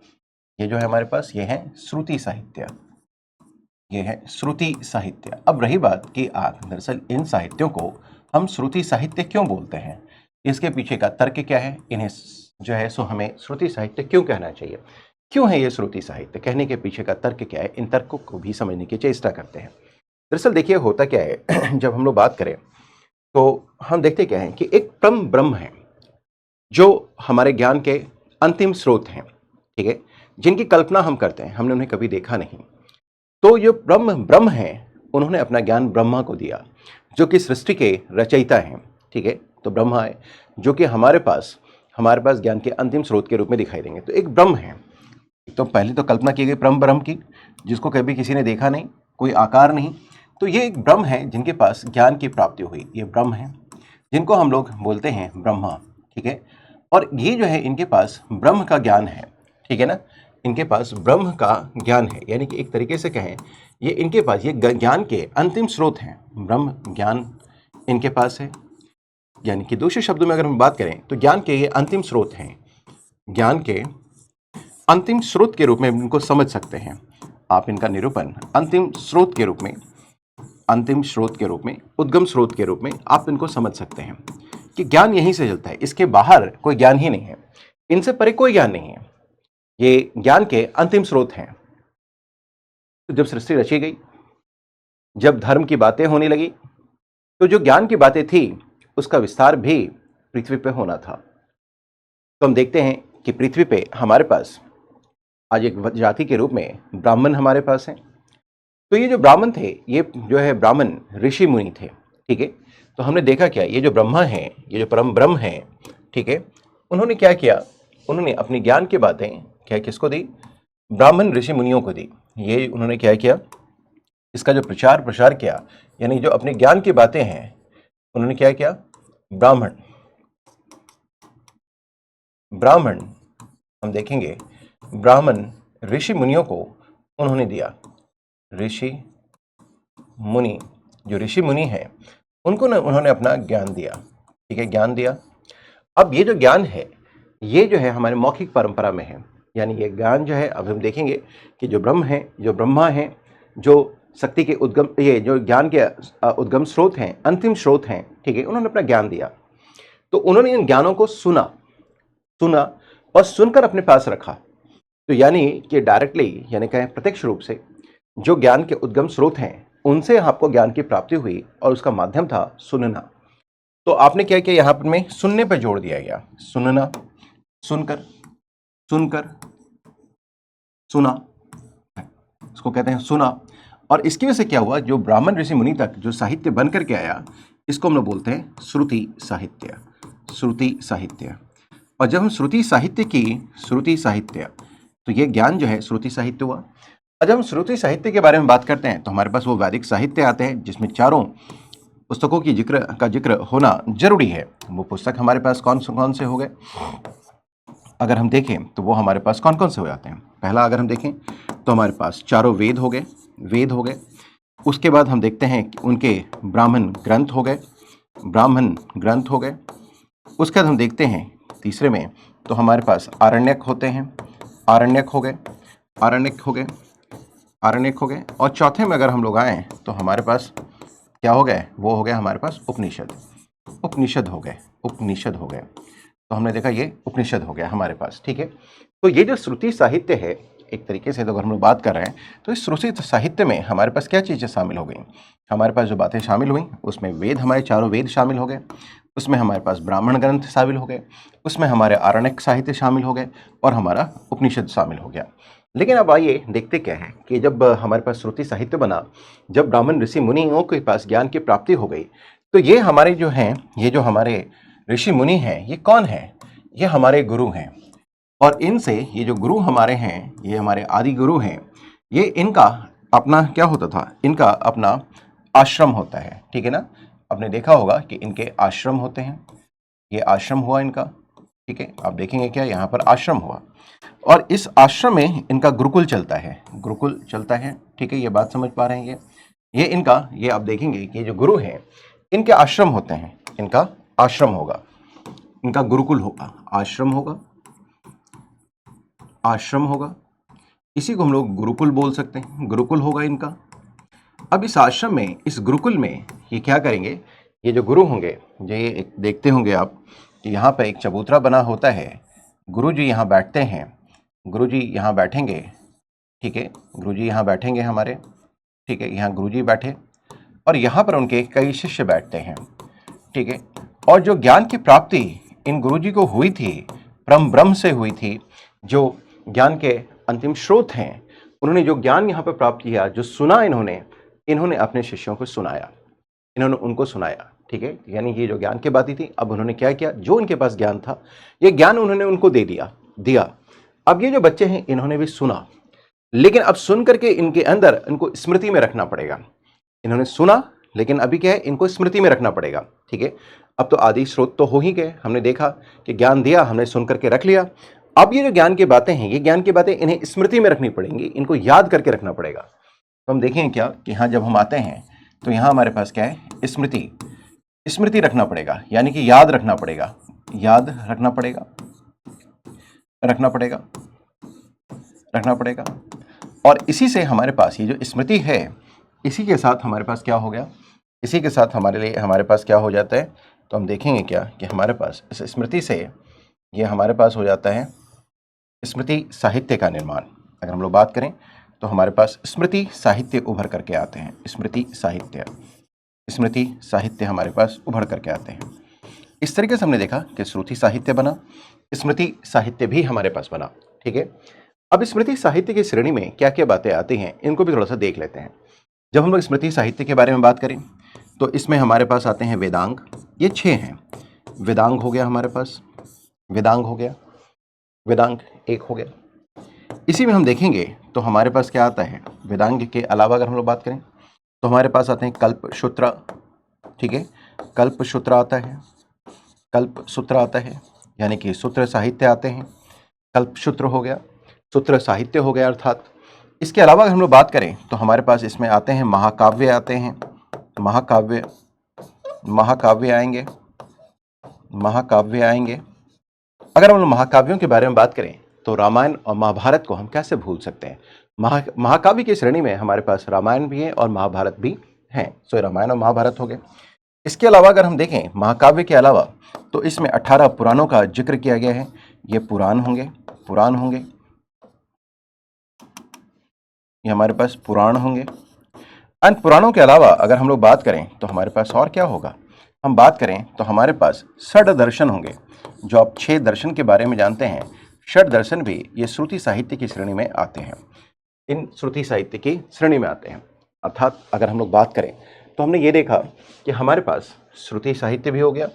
ये जो है हमारे पास, ये है श्रुति साहित्य, ये है श्रुति साहित्य। अब रही बात कि दरअसल इन साहित्यों को हम श्रुति साहित्य क्यों बोलते हैं, इसके पीछे का तर्क क्या है, इन्हें जो है हमें श्रुति साहित्य क्यों कहना चाहिए, क्यों है ये श्रुति साहित्य, कहने के पीछे का तर्क क्या है, इन तर्कों को भी समझने की चेष्टा करते हैं। दरअसल देखिए होता क्या है जब हम लोग बात करें तो हम देखते क्या है कि एक परम ब्रह्म है जो हमारे ज्ञान के अंतिम स्रोत हैं, ठीक है, जिनकी कल्पना हम करते हैं, हमने उन्हें कभी देखा नहीं। तो जो ब्रह्म है, उन्होंने अपना ज्ञान ब्रह्मा को दिया, जो कि सृष्टि के रचयिता हैं, ठीक है। तो ब्रह्मा है जो कि हमारे पास ज्ञान के अंतिम स्रोत के रूप में दिखाई देंगे। तो एक ब्रह्म है, तो पहले तो कल्पना की गई परम ब्रह्म की, जिसको कभी किसी ने देखा नहीं, कोई आकार नहीं। तो ये एक ब्रह्म है जिनके पास ज्ञान की प्राप्ति हुई, ये ब्रह्म है जिनको हम लोग बोलते हैं ब्रह्मा, ठीक है। और ये जो है इनके पास ब्रह्म का ज्ञान है, ठीक है ना। इनके पास ब्रह्म का ज्ञान है, यानी कि एक तरीके से कहें ये इनके पास ये ज्ञान के अंतिम स्रोत हैं। ब्रह्म ज्ञान इनके पास है, यानी कि दूसरे शब्दों में अगर हम बात करें तो ज्ञान के ये अंतिम स्रोत हैं। ज्ञान के अंतिम स्रोत के रूप में इनको समझ सकते हैं आप। इनका निरूपण अंतिम स्रोत के रूप में, अंतिम स्रोत के रूप में, उद्गम स्रोत के रूप में आप इनको समझ सकते हैं कि ज्ञान यहीं से चलता है, इसके बाहर कोई ज्ञान ही नहीं है, इनसे परे कोई ज्ञान नहीं है, ये ज्ञान के अंतिम स्रोत हैं। तो जब सृष्टि रची गई, जब धर्म की बातें होने लगी, तो जो ज्ञान की बातें थी उसका विस्तार भी पृथ्वी पे होना था। तो हम देखते हैं कि पृथ्वी पे हमारे पास आज एक जाति के रूप में ब्राह्मण हमारे पास हैं। तो ये जो ब्राह्मण थे, ये जो है ब्राह्मण ऋषि मुनि थे, ठीक है। तो हमने देखा क्या, ये जो ब्रह्मा है, ये जो परम ब्रह्म है, ठीक है, उन्होंने क्या किया, उन्होंने अपनी ज्ञान की बातें क्या किसको दी, ब्राह्मण ऋषि मुनियों को दी। ये उन्होंने क्या किया, इसका जो प्रचार प्रसार किया, यानी जो अपने ज्ञान की बातें हैं उन्होंने क्या किया, ब्राह्मण ब्राह्मण हम देखेंगे ब्राह्मण ऋषि मुनियों को उन्होंने दिया। ऋषि मुनि, जो ऋषि मुनि हैं उनको उन्होंने अपना ज्ञान दिया, ठीक है, ज्ञान दिया। अब ये जो ज्ञान है ये जो है हमारे मौखिक परंपरा में है, यानी ये ज्ञान जो है, अब हम देखेंगे कि जो ब्रह्म है, जो ब्रह्मा है, जो शक्ति के उद्गम, ये जो ज्ञान के उद्गम स्रोत हैं, अंतिम स्रोत हैं, ठीक है, उन्होंने अपना ज्ञान दिया। तो उन्होंने इन ज्ञानों को सुना और सुनकर अपने पास रखा। तो यानी कि डायरेक्टली, यानी कहें प्रत्यक्ष रूप से जो ज्ञान के उद्गम स्रोत हैं उनसे आपको ज्ञान की प्राप्ति हुई और उसका माध्यम था सुनना। तो आपने क्या किया, यहाँ पर में सुनने पर जोड़ दिया गया, सुनना, सुनकर, सुनकर, सुना, इसको कहते हैं सुना। और इसकी वजह से क्या हुआ, जो ब्राह्मण ऋषि मुनि तक जो साहित्य बन करके आया, इसको हम लोग बोलते हैं श्रुति साहित्य, श्रुति साहित्य। और जब हम श्रुति साहित्य की, श्रुति साहित्य, तो ये ज्ञान जो है श्रुति साहित्य हुआ। और जब हम श्रुति साहित्य के बारे में बात करते हैं तो हमारे पास वो वैदिक साहित्य आते हैं जिसमें चारों पुस्तकों की जिक्र होना जरूरी है। वो पुस्तक हमारे पास कौन से हो गए, अगर हम देखें तो वो हमारे पास कौन कौन से हो जाते हैं। पहला अगर हम देखें तो हमारे पास चारों वेद हो गए। उसके बाद हम देखते हैं कि उनके ब्राह्मण ग्रंथ हो गए। उसके बाद हम देखते हैं तीसरे में तो हमारे पास आरण्यक होते हैं, आरण्यक हो गए। और चौथे में अगर हम लोग आए तो हमारे पास क्या हो गए, वो हो गए हमारे पास उपनिषद हो गए। तो हमने देखा ये उपनिषद हो गया हमारे पास, ठीक है। तो ये जो श्रुति साहित्य है, एक तरीके से तो अगर हम लोग बात कर रहे हैं तो इस श्रुति साहित्य में हमारे पास क्या चीज़ें शामिल हो गई, हमारे पास जो बातें शामिल हुई उसमें वेद, हमारे चारों वेद शामिल हो गए, उसमें हमारे पास ब्राह्मण ग्रंथ शामिल हो गए, उसमें हमारे आरण्यक साहित्य शामिल हो गए और हमारा उपनिषद शामिल हो गया। लेकिन अब आइए देखते क्या है कि जब हमारे पास श्रुति साहित्य बना, जब ब्राह्मण ऋषि मुनियों के पास ज्ञान की प्राप्ति हो गई, तो ये हमारे जो हैं, ये जो हमारे ऋषि मुनि हैं, ये कौन है, ये हमारे गुरु हैं। और इनसे ये जो गुरु हमारे हैं, ये हमारे आदि गुरु हैं, ये इनका अपना क्या होता था, इनका अपना आश्रम होता है, ठीक है ना। आपने देखा होगा कि इनके आश्रम होते हैं, ये आश्रम हुआ इनका, ठीक है। आप देखेंगे क्या, यहाँ पर आश्रम हुआ और इस आश्रम में इनका गुरुकुल चलता है, ठीक है। ये बात समझ पा रहे हैं, ये इनका, ये आप देखेंगे कि जो गुरु हैं इनके आश्रम होते हैं, इनका आश्रम होगा, इनका गुरुकुल होगा, आश्रम होगा, इसी को हम लोग गुरुकुल बोल सकते हैं, गुरुकुल होगा इनका। अब इस आश्रम में, इस गुरुकुल में ये क्या करेंगे, ये जो गुरु होंगे, जो ये देखते होंगे आप कि यहाँ पर एक चबूतरा बना होता है, गुरु जी यहाँ बैठते हैं, गुरु जी यहाँ बैठेंगे, ठीक है, गुरु जी यहाँ बैठेंगे हमारे, ठीक है, यहाँ गुरु जी बैठे और यहाँ पर उनके कई शिष्य बैठते हैं, ठीक है। और जो ज्ञान की प्राप्ति इन गुरु जी को हुई थी, परम ब्रह्म से हुई थी, जो ज्ञान के अंतिम स्रोत हैं, उन्होंने जो ज्ञान यहाँ पर प्राप्त किया, जो सुना इन्होंने अपने शिष्यों को सुनाया, इन्होंने उनको सुनाया, ठीक है। यानी ये जो ज्ञान की बातें थी, अब उन्होंने क्या किया, जो इनके पास ज्ञान था ये ज्ञान उन्होंने उनको दे दिया। अब ये जो बच्चे हैं इन्होंने भी सुना, लेकिन अब सुन करके इनके अंदर इनको स्मृति में रखना पड़ेगा। इन्होंने सुना लेकिन अभी क्या है, इनको स्मृति में रखना पड़ेगा, ठीक है। अब तो आदि स्रोत तो हो ही गए, हमने देखा कि ज्ञान दिया, हमने सुन करके रख लिया। अब ये जो ज्ञान की बातें हैं, ये ज्ञान की बातें इन्हें स्मृति में रखनी पड़ेंगी, इनको याद करके रखना पड़ेगा। तो हम देखेंगे क्या कि यहाँ जब हम आते हैं तो यहाँ हमारे पास क्या है, स्मृति। स्मृति रखना पड़ेगा, यानी कि याद रखना पड़ेगा, याद रखना पड़ेगा, रखना पड़ेगा, रखना पड़ेगा। और इसी से हमारे पास ये जो स्मृति है, इसी के साथ हमारे पास क्या हो गया, इसी के साथ हमारे पास क्या हो जाता है, तो हम देखेंगे क्या कि हमारे पास इस स्मृति से ये हमारे पास हो जाता है स्मृति साहित्य का निर्माण। अगर हम लोग बात करें तो हमारे पास स्मृति साहित्य उभर करके आते हैं, स्मृति साहित्य, स्मृति साहित्य हमारे पास उभर करके आते हैं। इस तरीके से हमने देखा कि श्रुति साहित्य बना, स्मृति साहित्य भी हमारे पास बना। ठीक है, अब स्मृति साहित्य की श्रेणी में क्या क्या बातें आती हैं, इनको भी थोड़ा सा देख लेते हैं। जब हम लोग स्मृति साहित्य के बारे में बात करें तो इसमें हमारे पास आते हैं वेदांग, ये 6 हैं। वेदांग हो गया हमारे पास, वेदांग हो गया, वेदांग एक हो गया। इसी में हम देखेंगे तो हमारे पास क्या आता है, वेदांग के अलावा अगर हम लोग बात करें तो हमारे पास आते हैं कल्पसूत्र। ठीक है, कल्पसूत्र आता है, कल्पसूत्र आता है, यानी कि सूत्र साहित्य आते हैं, कल्पसूत्र हो गया, सूत्र साहित्य हो गया अर्थात। इसके अलावा अगर हम लोग बात करें तो हमारे पास इसमें आते हैं महाकाव्य, आते हैं महाकाव्य, महाकाव्य आएंगे, महाकाव्य आएंगे। अगर हम लोग महाकाव्यों के बारे में बात करें तो रामायण और महाभारत को हम कैसे भूल सकते हैं। महाकाव्य की श्रेणी में हमारे पास रामायण भी है और महाभारत भी हैं, सो रामायण और महाभारत हो गए। इसके अलावा अगर हम देखें महाकाव्य के अलावा तो इसमें 18 पुराणों का जिक्र किया गया है, ये पुराण होंगे, पुराण होंगे, ये हमारे पास पुराण होंगे। इन पुराणों के अलावा अगर हम लोग बात करें तो हमारे पास और क्या होगा, हम बात करें तो हमारे पास षड दर्शन होंगे। जो आप 6 दर्शन के बारे में जानते हैं, षड दर्शन भी ये श्रुति साहित्य की श्रेणी में आते हैं, इन श्रुति साहित्य की श्रेणी में आते हैं। अर्थात अगर हम लोग बात करें तो हमने ये देखा कि हमारे पास श्रुति साहित्य भी हो गया,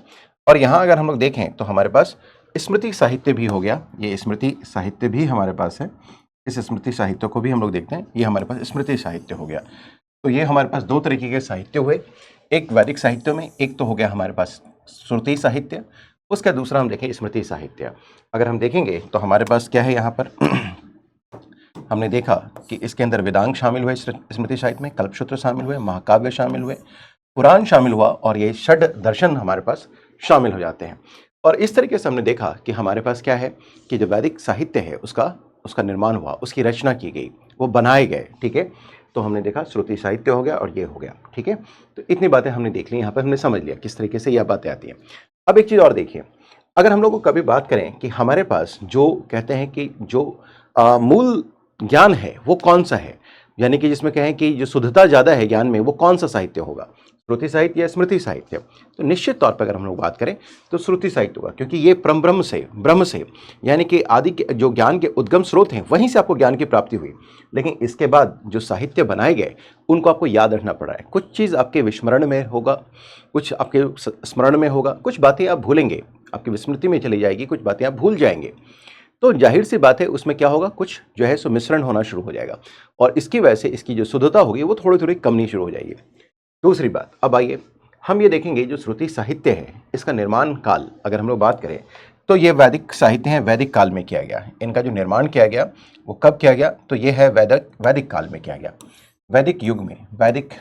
और यहाँ अगर हम लोग देखें तो हमारे पास स्मृति साहित्य भी हो गया। ये स्मृति साहित्य भी हमारे पास है, इस स्मृति साहित्य को भी हम लोग देखते हैं, ये हमारे पास स्मृति साहित्य हो गया। तो ये हमारे पास 2 तरीके के साहित्य हुए, एक वैदिक साहित्य में, एक तो हो गया हमारे पास श्रुति साहित्य, उसका दूसरा हम देखें स्मृति साहित्य। अगर हम देखेंगे तो हमारे पास क्या है, यहाँ पर हमने देखा कि इसके अंदर वेदांग शामिल हुए स्मृति साहित्य में, कल्पसूत्र शामिल हुए, महाकाव्य शामिल हुए, पुराण शामिल हुआ, और ये षड दर्शन हमारे पास शामिल हो जाते हैं। और इस तरीके से हमने देखा कि हमारे पास क्या है कि जो वैदिक साहित्य है उसका निर्माण हुआ, उसकी रचना की गई, वो बनाए गए। ठीक है, तो हमने देखा श्रुति साहित्य हो गया और ये हो गया। ठीक है, तो इतनी बातें हमने देख ली, यहाँ पर हमने समझ लिया किस तरीके से यह बातें आती हैं। अब एक चीज़ और देखिए, अगर हम लोग को कभी बात करें कि हमारे पास जो कहते हैं कि जो मूल ज्ञान है वो कौन सा है, यानी कि जिसमें कहें कि जो शुद्धता ज़्यादा है ज्ञान में, वो कौन सा साहित्य होगा, श्रुति साहित्य या स्मृति साहित्य। तो निश्चित तौर पर अगर हम लोग बात करें तो श्रुति साहित्य होगा, क्योंकि ये परम ब्रह्म से यानी कि आदि के जो ज्ञान के उद्गम स्रोत हैं, वहीं से आपको ज्ञान की प्राप्ति हुई। लेकिन इसके बाद जो साहित्य बनाए गए उनको आपको याद रखना पड़ा है। कुछ चीज़ आपके विस्मरण में होगा, कुछ आपके स्मरण में होगा, कुछ बातें आप भूलेंगे, आपकी विस्मृति में चली जाएगी, कुछ बातें आप भूल जाएंगे। तो जाहिर सी बात है उसमें क्या होगा, कुछ जो है सो मिश्रण होना शुरू हो जाएगा, और इसकी वजह से इसकी जो शुद्धता होगी वो थोड़ी थोड़ी कमनी शुरू हो जाएगी। दूसरी बात, अब आइए हम ये देखेंगे जो श्रुति साहित्य है इसका निर्माण काल अगर हम लोग बात करें तो ये वैदिक साहित्य है, वैदिक काल में किया गया। इनका जो निर्माण किया गया वो कब किया गया, तो ये है वैदिक काल में किया गया, वैदिक युग में, वैदिक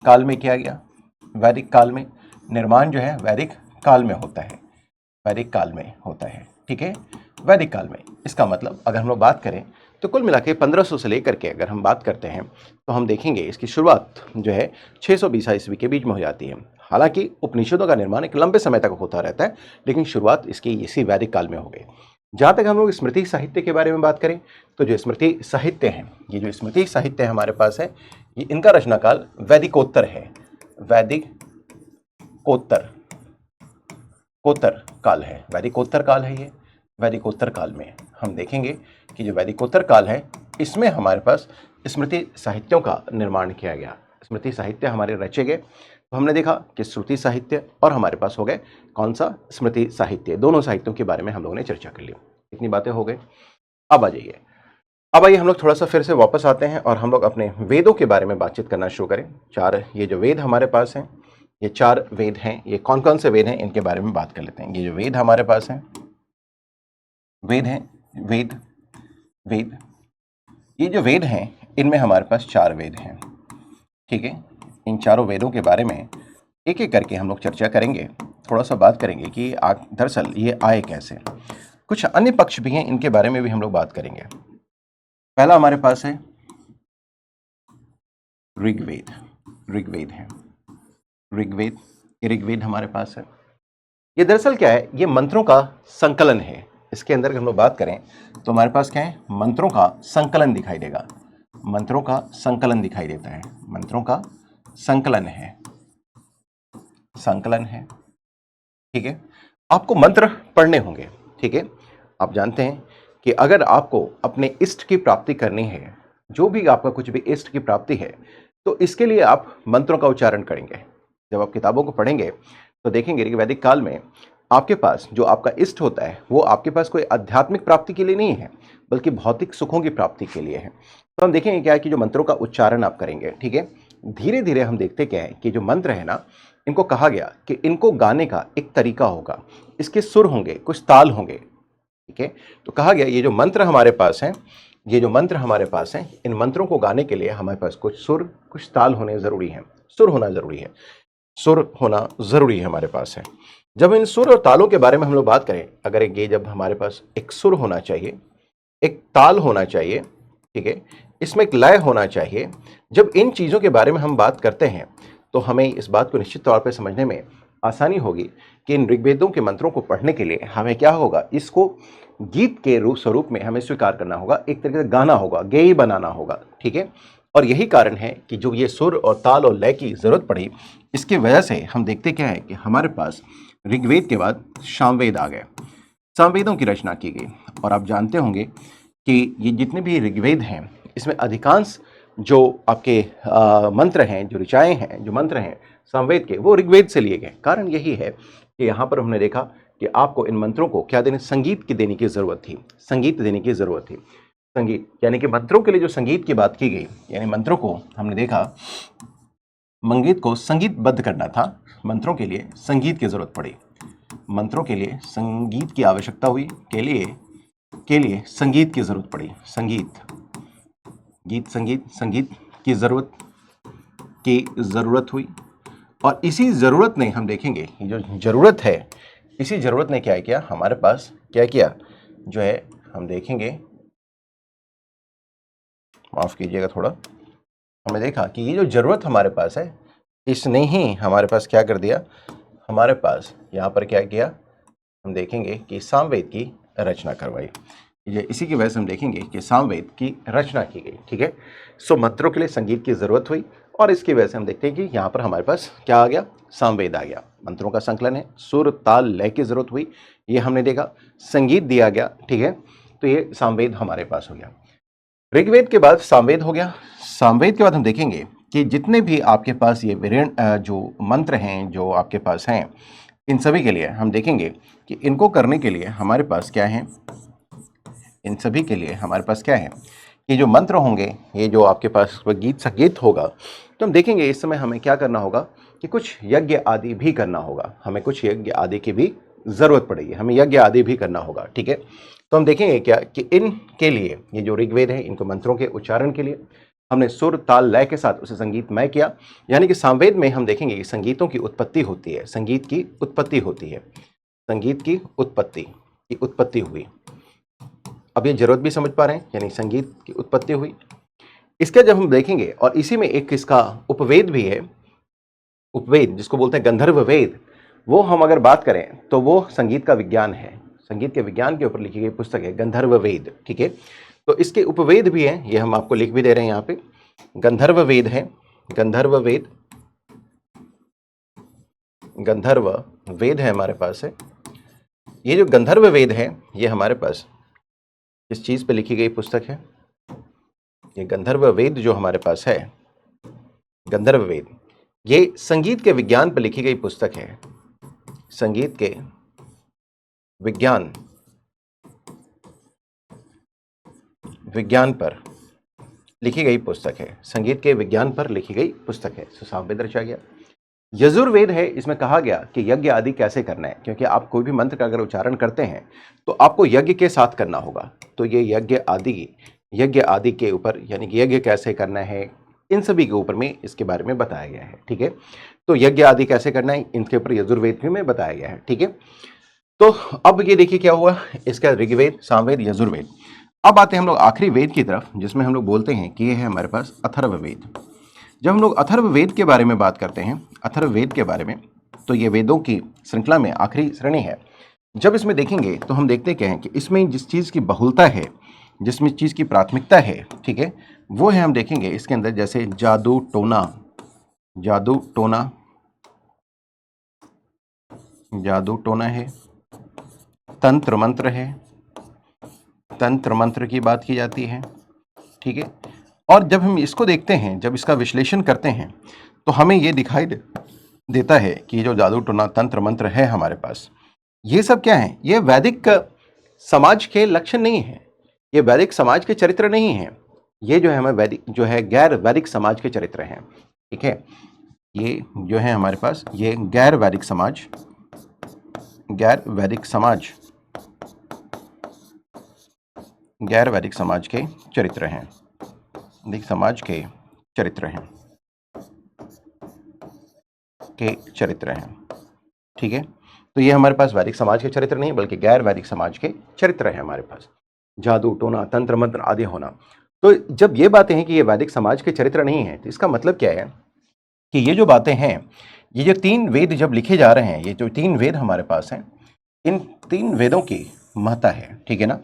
काल में किया गया। वैदिक काल में निर्माण जो है वैदिक काल में होता है, वैदिक काल में होता है। ठीक है, वैदिक काल में, इसका मतलब अगर हम लोग बात करें तो कुल मिला के 1500 से लेकर के अगर हम बात करते हैं तो हम देखेंगे इसकी शुरुआत जो है 620 ईस्वी के बीच में हो जाती है। हालांकि उपनिषदों का निर्माण एक लंबे समय तक होता रहता है, लेकिन शुरुआत इसकी इसी वैदिक काल में हो गई। जहाँ तक हम लोग स्मृति साहित्य के बारे में बात करें तो जो स्मृति साहित्य हैं, ये जो स्मृति साहित्य हमारे पास है, ये इनका रचनाकाल वैदिकोत्तर है, वैदिकोत्तर काल है, वैदिकोत्तर काल है। ये वैदिकोत्तर काल में हम देखेंगे कि जो वैदिकोत्तर काल है इसमें हमारे पास स्मृति साहित्यों का निर्माण किया गया, स्मृति साहित्य हमारे रचे गए। तो हमने देखा कि श्रुति साहित्य और हमारे पास हो गए कौन सा, स्मृति साहित्य। दोनों साहित्यों के बारे में हम लोगों ने चर्चा कर ली, इतनी बातें हो गई। अब आइए हम लोग थोड़ा सा फिर से वापस आते हैं और हम लोग अपने वेदों के बारे में बातचीत करना शुरू करें। 4 ये जो वेद हमारे पास हैं, ये 4 वेद हैं, ये कौन कौन से वेद हैं इनके बारे में बात कर लेते हैं। ये जो वेद हमारे पास हैं, वेद हैं, वेद, वेद। ये जो वेद हैं इनमें हमारे पास 4 वेद हैं, ठीक है। इन चारों वेदों के बारे में एक एक करके हम लोग चर्चा करेंगे, थोड़ा सा बात करेंगे कि दरअसल ये आए कैसे। कुछ अन्य पक्ष भी हैं, इनके बारे में भी हम लोग बात करेंगे। पहला हमारे पास है ऋग्वेद। ऋग्वेद है, ऋग्वेद, ऋग्वेद हमारे पास है। ये दरअसल क्या है, ये मंत्रों का संकलन है। इसके अंदर हम लोग बात करें तो हमारे पास क्या है, मंत्रों का संकलन दिखाई देगा। मंत्रों का संकलन दिखाई देता है, मंत्रों का संकलन है, संकलन है, ठीक है। आपको मंत्र पढ़ने होंगे, ठीक है। आप जानते हैं कि अगर आपको अपने इष्ट की प्राप्ति करनी है, जो भी आपका कुछ भी इष्ट की प्राप्ति है, तो इसके लिए आप मंत्रों का उच्चारण करेंगे। जब आप किताबों को पढ़ेंगे तो देखेंगे कि वैदिक काल में आपके पास जो आपका इष्ट होता है वो आपके पास कोई आध्यात्मिक प्राप्ति के लिए नहीं है, बल्कि भौतिक सुखों की प्राप्ति के लिए है। तो हम देखेंगे क्या है कि जो मंत्रों का उच्चारण आप करेंगे, ठीक है, धीरे धीरे हम देखते क्या है कि जो मंत्र है ना, इनको कहा गया कि इनको गाने का एक तरीका होगा, इसके सुर होंगे, कुछ ताल होंगे, ठीक है। तो कहा गया ये जो मंत्र हमारे पास हैं, ये जो मंत्र हमारे पास हैं, इन मंत्रों को गाने के लिए हमारे पास कुछ सुर, कुछ ताल होने जरूरी हैं। सुर होना जरूरी है, सुर होना जरूरी है हमारे पास है। जब इन सुर और तालों के बारे में हम लोग बात करें, अगर ये जब हमारे पास एक सुर होना चाहिए, एक ताल होना चाहिए, ठीक है, इसमें एक लय होना चाहिए। जब इन चीज़ों के बारे में हम बात करते हैं तो हमें इस बात को निश्चित तौर पर समझने में आसानी होगी कि इन ऋग्वेदों के मंत्रों को पढ़ने के लिए हमें क्या होगा, इसको गीत के रूप स्वरूप में हमें स्वीकार करना होगा, एक तरीके से गाना होगा, गेय बनाना होगा, ठीक है। और यही कारण है कि जो ये सुर और ताल और लय की जरूरत पड़ी, इसकी वजह से हम देखते क्या है कि हमारे पास ऋग्वेद के बाद सामवेद आ गए, सामवेदों की रचना की गई। और आप जानते होंगे कि ये जितने भी ऋग्वेद हैं, इसमें अधिकांश जो आपके मंत्र हैं, जो ऋचाएँ हैं, जो मंत्र हैं सामवेद के, वो ऋग्वेद से लिए गए। कारण यही है कि यहाँ पर हमने देखा कि आपको इन मंत्रों को क्या देने, संगीत की देने की ज़रूरत थी, संगीत देने की ज़रूरत थी। संगीत यानी कि मंत्रों के लिए जो संगीत की बात की गई, यानी मंत्रों को हमने देखा, मंगीत को संगीतबद्ध करना था, मंत्रों के लिए संगीत की ज़रूरत पड़ी, मंत्रों के लिए संगीत की आवश्यकता हुई, के लिए संगीत की ज़रूरत पड़ी, संगीत, गीत, संगीत, संगीत की ज़रूरत हुई। और इसी ज़रूरत ने, हम देखेंगे ये जो ज़रूरत है, इसी ज़रूरत ने क्या किया, हमारे पास क्या किया, जो है हम देखेंगे, माफ़ कीजिएगा थोड़ा, हमने देखा कि ये जो ज़रूरत हमारे पास है, इसने ही हमारे पास क्या कर दिया, हमारे पास यहाँ पर क्या किया, हम देखेंगे कि सामवेद की रचना करवाई। ये इसी की वजह से हम देखेंगे कि सामवेद की रचना की गई, ठीक है। सो मंत्रों के लिए संगीत की ज़रूरत हुई और इसकी वजह से हम देखते हैं कि यहाँ पर हमारे पास क्या आ गया, सामवेद आ गया। मंत्रों का संकलन है, सुर ताल लय की ज़रूरत हुई, ये हमने देखा, संगीत दिया गया, ठीक है। तो ये सामवेद हमारे पास हो गया। ऋग्वेद के बाद सामवेद हो गया। सामवेद के बाद हम देखेंगे कि जितने भी आपके पास ये जो मंत्र हैं, जो आपके पास हैं, इन सभी के लिए हम देखेंगे कि इनको करने के लिए हमारे पास क्या है, इन सभी के लिए हमारे पास क्या है, ये जो मंत्र होंगे, ये जो आपके पास गीत संगीत होगा, तो हम देखेंगे इस समय हमें क्या करना होगा कि कुछ यज्ञ आदि भी करना होगा, हमें कुछ यज्ञ आदि की भी ज़रूरत पड़ेगी, हमें यज्ञ आदि भी करना होगा, ठीक है। तो हम देखेंगे क्या कि इनके लिए, ये जो ऋग्वेद है, इनको मंत्रों के उच्चारण के लिए हमने सुर ताल लय के साथ उसे संगीतमय किया। यानी कि सामवेद में हम देखेंगे कि संगीतों की उत्पत्ति होती है, संगीत की उत्पत्ति होती है, संगीत की उत्पत्ति हुई। अब ये जरूरत भी समझ पा रहे हैं, यानी संगीत की उत्पत्ति हुई। इसका जब हम देखेंगे, और इसी में एक इसका उपवेद भी है, उपवेद जिसको बोलते हैं गंधर्व वेद, वो हम अगर बात करें तो वो संगीत का विज्ञान है, संगीत के विज्ञान के ऊपर लिखी गई पुस्तक है गंधर्व वेद, ठीक है। तो इसके उपवेद भी हैं, ये हम आपको लिख भी दे रहे हैं यहाँ पे, गंधर्व वेद है, गंधर्व वेद, गंधर्व वेद है हमारे पास है। ये जो गंधर्व वेद है, ये हमारे पास इस चीज़ पे लिखी गई पुस्तक है, ये गंधर्व वेद जो हमारे पास है, गंधर्व वेद, ये संगीत के विज्ञान पर लिखी गई पुस्तक है, संगीत के विज्ञान पर लिखी गई पुस्तक है, संगीत के विज्ञान पर लिखी गई पुस्तक है। सामवेद रचा गया। यजुर्वेद है, इसमें कहा गया कि यज्ञ आदि कैसे करना है, क्योंकि आप कोई भी मंत्र का अगर उच्चारण करते हैं तो आपको यज्ञ के साथ करना होगा। तो ये यज्ञ आदि के ऊपर, यानी कि यज्ञ कैसे करना है, इन सभी के ऊपर में इसके बारे में बताया गया है। ठीक है, तो यज्ञ आदि कैसे करना है इनके ऊपर यजुर्वेद भी में बताया गया है। ठीक है, तो अब ये देखिए क्या हुआ, इसका ऋग्वेद, सामवेद, यजुर्वेद। अब आते हैं हम लोग आखिरी वेद की तरफ, जिसमें हम लोग बोलते हैं कि ये है हमारे पास अथर्ववेद। जब हम लोग अथर्ववेद के बारे में बात करते हैं, अथर्ववेद के बारे में, तो ये वेदों की श्रृंखला में आखिरी श्रेणी है। जब इसमें देखेंगे तो हम देखते क्या है कि इसमें जिस चीज़ की बहुलता है, जिसमें चीज़ की प्राथमिकता है, ठीक है, वो है, हम देखेंगे इसके अंदर जैसे जादू टोना, जादू टोना, जादू टोना है, तंत्र मंत्र है, तंत्र मंत्र की बात की जाती है। ठीक है, और जब हम इसको देखते हैं, जब इसका विश्लेषण करते हैं, तो हमें ये दिखाई देता है कि ये जो जादू टोना तंत्र मंत्र है हमारे पास, ये सब क्या है, ये वैदिक समाज के लक्षण नहीं है, ये वैदिक समाज के चरित्र नहीं है, ये जो है हमें वैदिक, जो है गैर वैदिक समाज के चरित्र हैं। ठीक है, ये जो है हमारे पास, ये गैर वैदिक समाज, गैर वैदिक समाज, गैर वैदिक समाज के चरित्र हैं, वैदिक समाज के चरित्र हैं, के चरित्र हैं। ठीक है, तो ये हमारे पास वैदिक समाज के चरित्र नहीं बल्कि गैर वैदिक समाज के चरित्र हैं हमारे पास, जादू टोना तंत्र मंत्र आदि होना। तो जब ये बातें हैं कि ये वैदिक समाज के चरित्र नहीं है, तो इसका मतलब क्या है कि ये जो बातें हैं, ये जो 3 वेद जब लिखे जा रहे हैं, ये जो 3 वेद हमारे पास हैं, इन 3 वेदों की महत्ता है। ठीक है ना,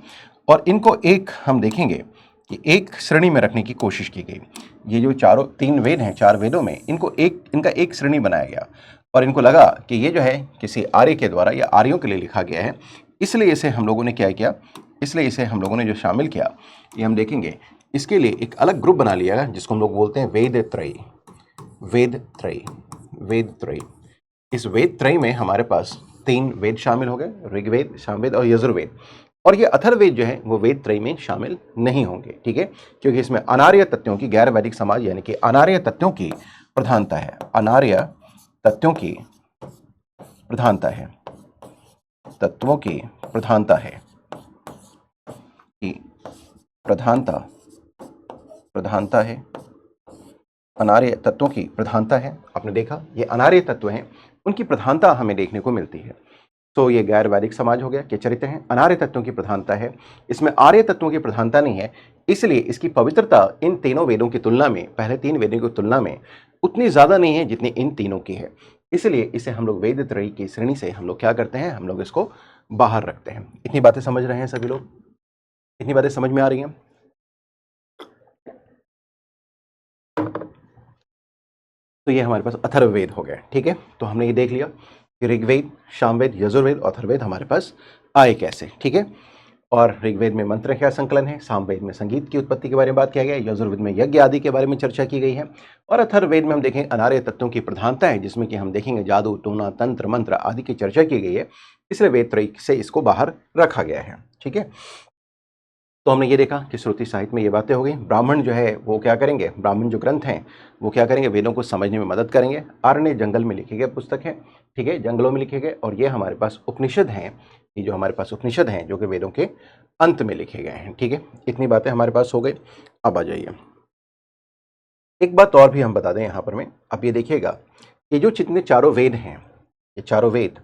और इनको एक हम देखेंगे कि एक श्रेणी में रखने की कोशिश की गई। ये जो 3 वेद हैं, 4 वेदों में इनका एक श्रेणी बनाया गया, और इनको लगा कि ये जो है किसी आर्य के द्वारा या आर्यों के लिए लिखा गया है, इसलिए इसे हम लोगों ने क्या किया, इसलिए इसे हम लोगों ने जो शामिल किया, ये हम देखेंगे, इसके लिए एक अलग ग्रुप बना लिया है जिसको हम लोग बोलते हैं वेद त्रयी। वेद त्रयी, वेद त्रयी। इस वेद त्रयी में हमारे पास 3 वेद शामिल हो गए, ऋग्वेद, सामवेद और यजुर्वेद। और ये अथर्ववेद जो है वो वेद त्रयी में शामिल नहीं होंगे। ठीक है, क्योंकि इसमें अनार्य तत्वों की, गैर वैदिक समाज यानी कि अनार्य तत्वों की प्रधानता है, अनार्य तत्वों की प्रधानता है, तत्वों की प्रधानता है, की प्रधानता है, अनार्य तत्वों की प्रधानता है। आपने देखा, ये अनार्य तत्व हैं, उनकी प्रधानता हमें देखने को मिलती है। तो ये गैर वैदिक समाज हो गया के चरित्र हैं, अनार्य तत्वों की प्रधानता है, इसमें आर्य तत्वों की प्रधानता नहीं है, इसलिए इसकी पवित्रता इन तीनों वेदों की तुलना में, पहले 3 वेदों की तुलना में उतनी ज़्यादा नहीं है जितनी इन तीनों की है। इसलिए इसे हम लोग वेद त्रयी की श्रेणी से हम लोग क्या करते हैं, हम लोग इसको बाहर रखते हैं। इतनी बातें समझ रहे हैं सभी लोग? इतनी बातें समझ में आ रही हैं? तो ये हमारे पास अथर्ववेद हो गया। ठीक है, तो हमने ये देख लिया कि ऋग्वेद, सामवेद, यजुर्वेद, अथर्ववेद हमारे पास आए कैसे। ठीक है, और ऋग्वेद में मंत्र का संकलन है, सामवेद में संगीत की उत्पत्ति के बारे में बात किया गया है, यजुर्वेद में यज्ञ आदि के बारे में चर्चा की गई है, और अथर्ववेद में हम देखेंगे अनार्य तत्वों की प्रधानता है, जिसमें कि हम देखेंगे जादू टोना तंत्र मंत्र आदि की चर्चा की गई है, इसलिए वेद त्रयी से इसको बाहर रखा गया है। ठीक है, तो हमने ये देखा कि श्रुति साहित्य में ये बातें हो गई। ब्राह्मण जो है वो क्या करेंगे, ब्राह्मण जो ग्रंथ हैं वो क्या करेंगे, वेदों को समझने में मदद करेंगे। आर्य जंगल में लिखे गए पुस्तक है, ठीक है, जंगलों में लिखे गए, और ये हमारे पास उपनिषद हैं, ये जो हमारे पास उपनिषद हैं जो कि वेदों के अंत में लिखे गए हैं। ठीक है, इतनी बातें हमारे पास हो गई। अब आ जाइए, एक बात और भी हम बता दें यहाँ पर में। अब ये देखिएगा कि जो जितने चारों वेद हैं, ये चारों वेद,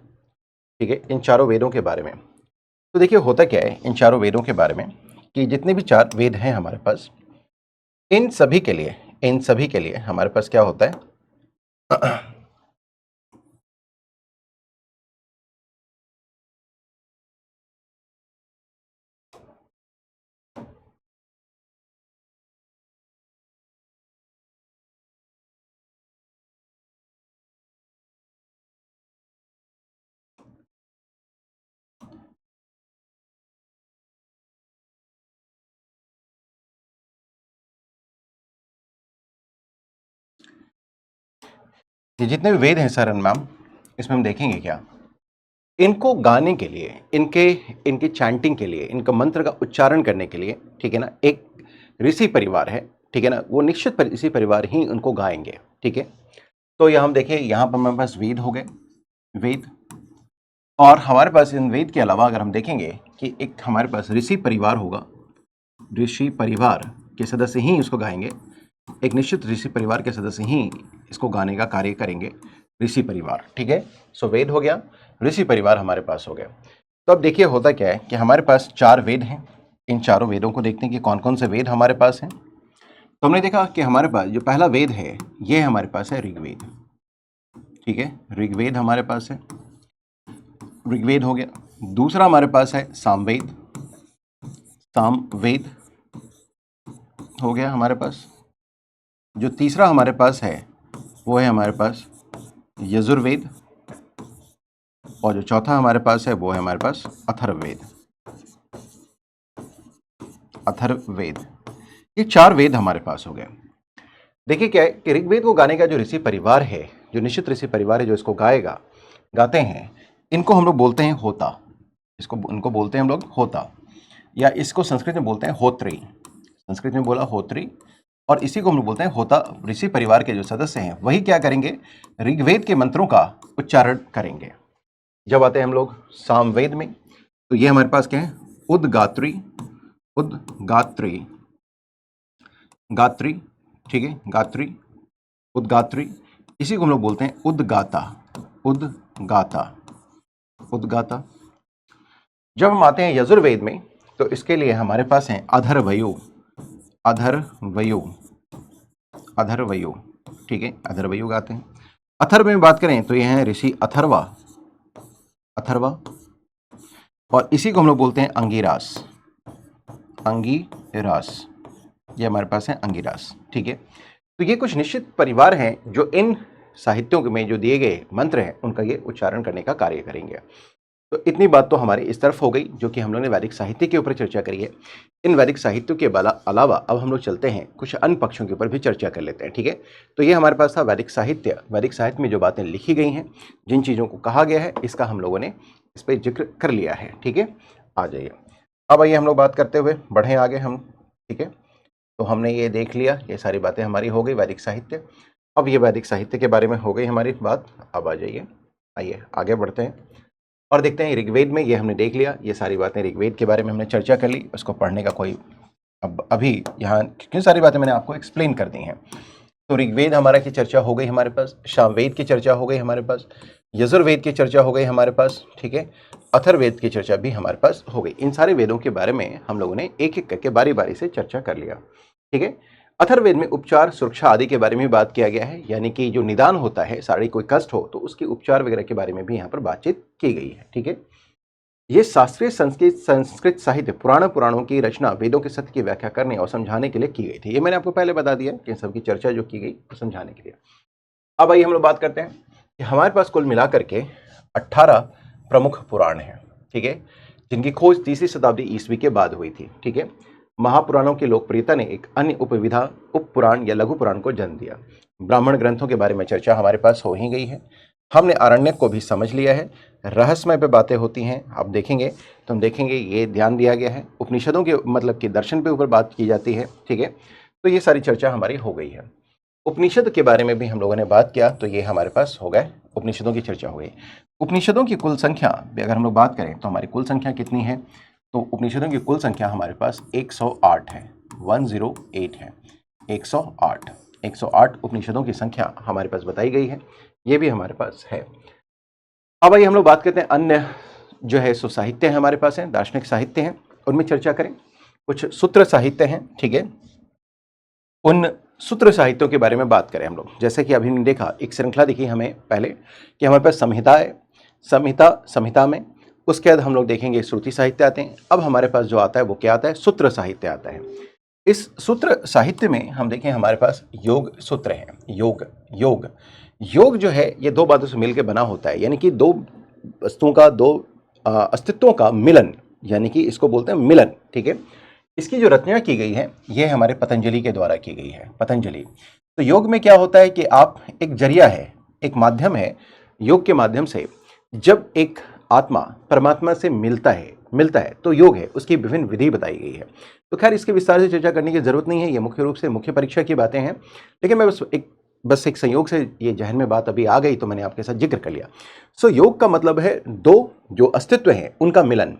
ठीक है, इन चारों वेदों के बारे में, तो देखिए होता क्या है इन चारों वेदों के बारे में, कि जितने भी 4 वेद हैं हमारे पास, इन सभी के लिए, इन सभी के लिए हमारे पास क्या होता है, ये जितने भी वेद हैं सर मैम, इसमें हम देखेंगे क्या, इनको गाने के लिए, इनके चैंटिंग के लिए, इनका मंत्र का उच्चारण करने के लिए, ठीक है ना, एक ऋषि परिवार है, ठीक है ना, वो निश्चित ऋषि परिवार ही उनको गाएंगे। ठीक है, तो यहाँ हम देखें, यहाँ पर हमारे पास वेद हो गए, वेद, और हमारे पास इन वेद के अलावा अगर हम देखेंगे कि एक हमारे पास ऋषि परिवार होगा, ऋषि परिवार के सदस्य ही इसको गाएंगे, एक निश्चित ऋषि परिवार के सदस्य ही इसको गाने का कार्य करेंगे, ऋषि परिवार, ठीक है। सो वेद हो गया, ऋषि परिवार हमारे पास हो गया। तो अब देखिए होता क्या है कि हमारे पास 4 वेद हैं, इन चारों वेदों को देखते हैं कि कौन कौन से वेद हमारे पास हैं। तो हमने देखा कि हमारे पास जो पहला वेद है ये हमारे पास है ऋग्वेद, ठीक है, ऋग्वेद हमारे पास है, ऋग्वेद हो गया। दूसरा हमारे पास है सामवेद, सामवेद हो गया हमारे पास। जो तीसरा हमारे पास है वो है हमारे पास यजुर्वेद, और जो चौथा हमारे पास है वो है हमारे पास अथर्ववेद, अथर्ववेद। ये 4 वेद हमारे पास हो गए। देखिए क्या है कि ऋग्वेद को गाने का जो ऋषि परिवार है, जो निश्चित ऋषि परिवार है जो इसको गाएगा, गाते हैं, इनको हम लोग बोलते हैं होता, इनको बोलते हैं हम लोग होता, या इसको संस्कृत में बोलते हैं होत्री, संस्कृत में बोला होत्री, और इसी को हम लोग बोलते हैं होता। ऋषि परिवार के जो सदस्य हैं वही क्या करेंगे, ऋग्वेद के मंत्रों का उच्चारण करेंगे। जब आते हैं हम लोग सामवेद में, तो ये हमारे पास क्या है, उद्गात्री, उद्गात्री, गात्री, ठीक है, गात्री, उद्गात्री, इसी को हम लोग बोलते हैं उद्गाता, उद्गाता, उद्गाता। जब हम आते हैं यजुर्वेद में, तो इसके लिए हमारे पास हैं अधर्वयु, अधर्वयु, अधर्वयु, ठीक है, अधर्वयु गाते हैं। अथर्व में बात करें तो ये हैं ऋषि अथर्वा, अथर्वा, और इसी को हम लोग बोलते हैं अंगिरास, अंगिरास, ये हमारे पास है अंगिरास, ठीक है। तो ये कुछ निश्चित परिवार हैं जो इन साहित्यों में जो दिए गए मंत्र हैं उनका ये उच्चारण करने का कार्य करेंगे। तो इतनी बात तो हमारी इस तरफ हो गई जो कि हम लोगों ने वैदिक साहित्य के ऊपर चर्चा करी है। इन वैदिक साहित्यों के अलावा अब हम लोग चलते हैं कुछ अन्य पक्षों के ऊपर भी चर्चा कर लेते हैं, ठीक है। तो ये हमारे पास था वैदिक साहित्य। वैदिक साहित्य में जो बातें लिखी गई हैं, जिन चीज़ों को कहा गया है, इसका हम लोगों ने इस पर जिक्र कर लिया है, ठीक है। आ जाइए, अब आइए हम लोग बात करते हुए बढ़ें आगे हम, ठीक है। तो हमने ये देख लिया, ये सारी बातें हमारी हो गई वैदिक साहित्य। अब ये वैदिक साहित्य के बारे में हो गई हमारी बात। अब आ जाइए, आइए आगे बढ़ते हैं और देखते हैं ऋग्वेद में। ये हमने देख लिया, ये सारी बातें ऋग्वेद के बारे में हमने चर्चा कर ली, उसको पढ़ने का कोई अब अभी यहाँ क्यों सारी बातें मैंने आपको एक्सप्लेन कर दी हैं। तो ऋग्वेद हमारा की चर्चा हो गई हमारे पास, सामवेद की चर्चा हो गई हमारे पास, यजुर्वेद की चर्चा हो गई हमारे पास, ठीक है, अथर्ववेद की चर्चा भी हमारे पास हो गई। इन सारे वेदों के बारे में हम लोगों ने एक एक करके बारी बारी से चर्चा कर लिया, ठीक है। अथर्ववेद में उपचार, सुरक्षा आदि के बारे में बात किया गया है, यानी कि जो निदान होता है, साड़ी कोई कष्ट हो तो उसके उपचार वगैरह के बारे में भी यहाँ पर बातचीत की गई है, ठीक है। ये शास्त्रीय संस्कृत साहित्य पुराणों की रचना वेदों के सत्य की व्याख्या करने और समझाने के लिए की गई थी। ये मैंने आपको पहले बता दिया कि इन सबकी चर्चा जो की गई वो समझाने के लिए। अब आइए हम लोग बात करते हैं कि हमारे पास कुल मिलाकर के 18 प्रमुख पुराण हैं, ठीक है, जिनकी खोज 3वीं शताब्दी ईस्वी के बाद हुई थी, ठीक है। महापुराणों की लोकप्रियता ने एक अन्य उपविधा उप पुराण या लघु पुराण को जन्म दिया। ब्राह्मण ग्रंथों के बारे में चर्चा हमारे पास हो ही गई है। हमने आरण्यक को भी समझ लिया है। रहस्यमय पे बातें होती हैं, आप देखेंगे तो हम देखेंगे ये ध्यान दिया गया है। उपनिषदों के मतलब कि दर्शन पे ऊपर बात की जाती है, ठीक है। तो ये सारी चर्चा हमारी हो गई है। उपनिषद के बारे में भी हम लोगों ने बात किया, तो ये हमारे पास हो गए, उपनिषदों की चर्चा हो गई। उपनिषदों की कुल संख्या अगर हम लोग बात करें तो हमारी कुल संख्या कितनी है, तो उपनिषदों की कुल संख्या हमारे पास 108 है, 108 है, 108 उपनिषदों की संख्या हमारे पास बताई गई है, ये भी हमारे पास है। अब आइए हम लोग बात करते हैं अन्य जो है सो साहित्य है हमारे पास है, दार्शनिक साहित्य हैं, उनमें चर्चा करें। कुछ सूत्र साहित्य हैं, ठीक है, उन सूत्र साहित्यों के बारे में बात करें हम लोग। जैसे कि अभी हमने देखा, एक श्रृंखला दिखी हमें पहले कि हमारे पास संहिता है, संहिता में उसके बाद हम लोग देखेंगे श्रुति साहित्य आते हैं। अब हमारे पास जो आता है वो क्या आता है, सूत्र साहित्य आता है। इस सूत्र साहित्य में हम देखें हमारे पास योग सूत्र हैं, योग जो है ये दो बातों से मिलकर बना होता है, यानी कि दो वस्तुओं का, दो अस्तित्वों का मिलन, यानी कि इसको बोलते हैं मिलन, ठीक है। इसकी जो रचना की गई है ये हमारे पतंजलि के द्वारा की गई है, पतंजलि। तो योग में क्या होता है कि आप एक जरिया है, एक माध्यम है, योग के माध्यम से जब एक आत्मा परमात्मा से मिलता है तो योग है, उसकी विभिन्न विधि बताई गई है। तो खैर इसके विस्तार से चर्चा करने की जरूरत नहीं है, ये मुख्य रूप से मुख्य परीक्षा की बातें हैं, लेकिन मैं बस एक बस एक संयोग से ये जहन में बात अभी आ गई तो मैंने आपके साथ जिक्र कर लिया। सो योग का मतलब है दो जो अस्तित्व हैं उनका मिलन।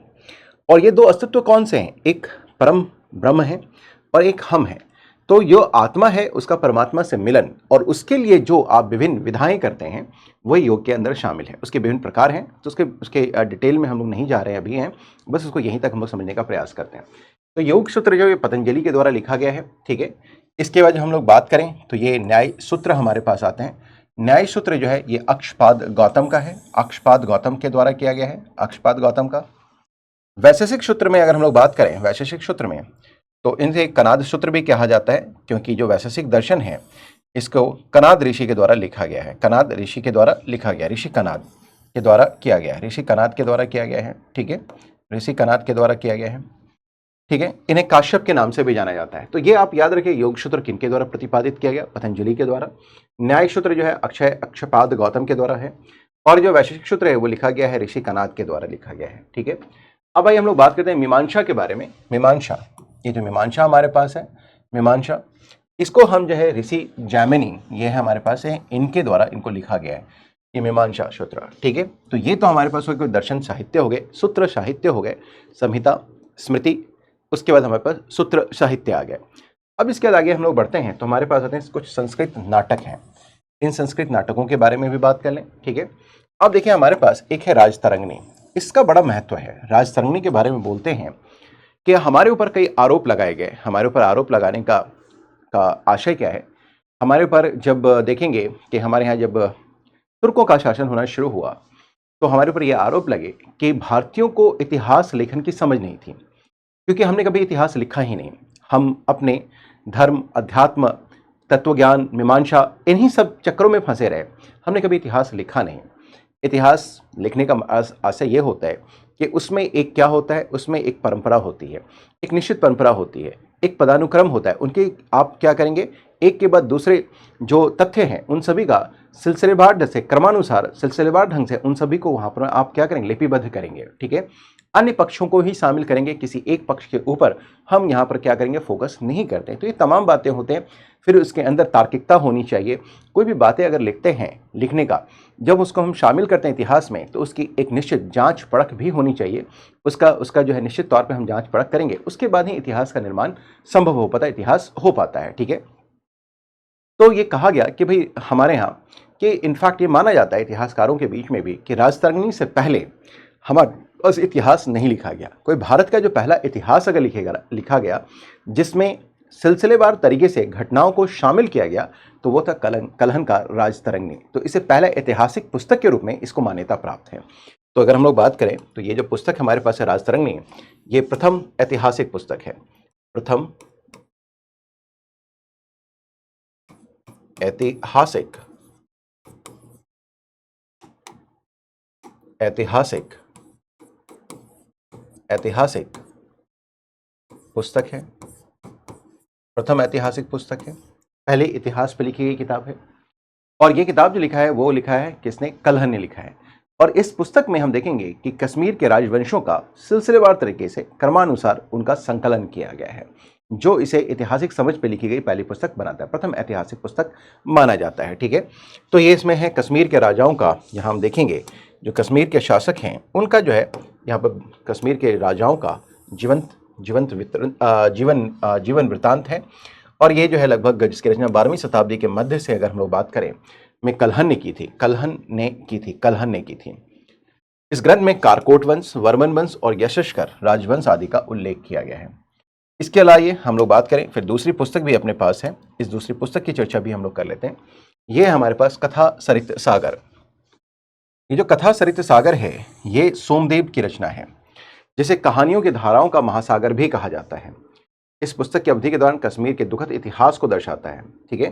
और ये दो अस्तित्व कौन से हैं? एक परम ब्रह्म है और एक हम है। तो जो आत्मा है उसका परमात्मा से मिलन, और उसके लिए जो आप विभिन्न विधाएं करते हैं वही योग के अंदर शामिल है। उसके विभिन्न प्रकार हैं, तो उसके डिटेल में हम लोग नहीं जा रहे हैं अभी हैं, बस उसको यहीं तक हम लोग समझने का प्रयास करते हैं। तो योग सूत्र जो ये पतंजलि के द्वारा लिखा गया है, ठीक है। इसके बाद हम लोग बात करें तो ये न्याय सूत्र हमारे पास आते हैं। न्याय सूत्र जो है ये अक्षपाद गौतम का है, अक्षपाद गौतम के द्वारा किया गया है, अक्षपाद गौतम का। वैशेषिक सूत्र में अगर हम लोग बात करें, वैशेषिक सूत्र में तो इनसे कनाद सूत्र भी कहा जाता है, क्योंकि जो वैशेषिक दर्शन है इसको कनाद ऋषि के द्वारा लिखा गया है। कनाद ऋषि के द्वारा लिखा गया, ऋषि कनाद के द्वारा किया गया है, ऋषि कनाद के द्वारा किया गया है, ठीक है। ऋषि कनाद के द्वारा किया गया है, ठीक है। इन्हें काश्यप के नाम से भी जाना जाता है। तो ये आप याद रखिए, योग सूत्र किनके द्वारा प्रतिपादित किया गया? पतंजलि के द्वारा। न्याय सूत्र जो है अक्षपाद गौतम के द्वारा है, और जो वैशेषिक सूत्र है वो लिखा गया है ऋषि कनाद के द्वारा लिखा गया है, ठीक है। अब आइए हम लोग बात करते हैं मीमांसा के बारे में। मीमांसा, ये जो मीमांसा हमारे पास है, मीमांसा, इसको हम जो है ऋषि जैमिनी, ये है हमारे पास है, इनके द्वारा इनको लिखा गया है, ये मीमांसा सूत्र, ठीक है। तो ये तो हमारे पास कोई दर्शन साहित्य हो गए, सूत्र साहित्य हो गए, संहिता, स्मृति, उसके बाद हमारे पास सूत्र साहित्य आ गया। अब इसके बाद आगे हम लोग बढ़ते हैं तो हमारे पास आते हैं कुछ संस्कृत नाटक हैं। इन संस्कृत नाटकों के बारे में भी बात कर लें, ठीक है। अब देखिए हमारे पास एक है राजतरंगिणी, इसका बड़ा महत्व है। राजतरंगिणी के बारे में बोलते हैं कि हमारे ऊपर कई आरोप लगाए गए। हमारे ऊपर आरोप लगाने का आशय क्या है? हमारे ऊपर जब देखेंगे कि हमारे यहाँ जब तुर्कों का शासन होना शुरू हुआ तो हमारे ऊपर यह आरोप लगे कि भारतीयों को इतिहास लेखन की समझ नहीं थी, क्योंकि हमने कभी इतिहास लिखा ही नहीं। हम अपने धर्म, अध्यात्म, तत्वज्ञान, मीमांसा, इन्हीं सब चक्रों में फंसे रहे, हमने कभी इतिहास लिखा नहीं। इतिहास लिखने का आशय ये होता है कि उसमें एक क्या होता है, उसमें एक परंपरा होती है, एक निश्चित परंपरा होती है, एक पदानुक्रम होता है। उनके आप क्या करेंगे, एक के बाद दूसरे जो तथ्य हैं उन सभी का सिलसिलेवार से, क्रमानुसार सिलसिलेवार ढंग से उन सभी को वहाँ पर आप क्या करेंगे, लिपिबद्ध करेंगे, ठीक है। अन्य पक्षों को ही शामिल करेंगे, किसी एक पक्ष के ऊपर हम यहाँ पर क्या करेंगे, फोकस नहीं करते। तो ये तमाम बातें होते हैं। फिर उसके अंदर तार्किकता होनी चाहिए। कोई भी बातें अगर लिखते हैं, लिखने का जब उसको हम शामिल करते हैं इतिहास में, तो उसकी एक निश्चित जांच परख भी होनी चाहिए। उसका जो है निश्चित तौर पे हम जांच परख करेंगे, उसके बाद ही इतिहास का निर्माण संभव हो पाता है, इतिहास हो पाता है, ठीक है। तो ये कहा गया कि भाई हमारे यहाँ कि इनफैक्ट ये माना जाता है इतिहासकारों के बीच में भी कि राजतरंगिणी से पहले हमारे बस इतिहास नहीं लिखा गया। कोई भारत का जो पहला इतिहास अगर लिखा गया जिसमें सिलसिलेवार तरीके से घटनाओं को शामिल किया गया, तो वो था कलहन का राजतरंगिणी। तो इसे पहला ऐतिहासिक पुस्तक के रूप में इसको मान्यता प्राप्त है। तो अगर हम लोग बात करें तो ये जो पुस्तक हमारे पास है राजतरंगिणी, ये प्रथम ऐतिहासिक पुस्तक है, प्रथम ऐतिहासिक ऐतिहासिक ऐतिहासिक पुस्तक है, प्रथम ऐतिहासिक पुस्तक है, पहले इतिहास पर लिखी गई किताब है। और ये किताब जो लिखा है वो लिखा है किसने? कलहन ने लिखा है। और इस पुस्तक में हम देखेंगे कि कश्मीर के राजवंशों का सिलसिलेवार तरीके से क्रमानुसार उनका संकलन किया गया है, जो इसे ऐतिहासिक समझ पे लिखी गई पहली पुस्तक बनाता है, प्रथम ऐतिहासिक पुस्तक माना जाता है, ठीक है। तो ये इसमें है कश्मीर के राजाओं का, यहाँ हम देखेंगे जो कश्मीर के शासक हैं उनका जो है यहाँ पर कश्मीर के राजाओं का जीवन वृत्तांत है। और ये जो है लगभग जिसकी रचना 12वीं शताब्दी के मध्य से अगर हम लोग बात करें में कलहन ने की थी। इस ग्रंथ में कारकोट वंश, वर्मन वंश और यशस्कर राजवंश आदि का उल्लेख किया गया है। इसके अलावा हम लोग बात करें, फिर दूसरी पुस्तक भी अपने पास है, इस दूसरी पुस्तक की चर्चा भी हम लोग कर लेते हैं। ये हमारे पास कथा सरित सागर। ये जो कथा सरित सागर है ये सोमदेव की रचना है, जिसे कहानियों की धाराओं का महासागर भी कहा जाता है। इस पुस्तक की अवधि के दौरान कश्मीर के दुखद इतिहास को दर्शाता है, ठीक है।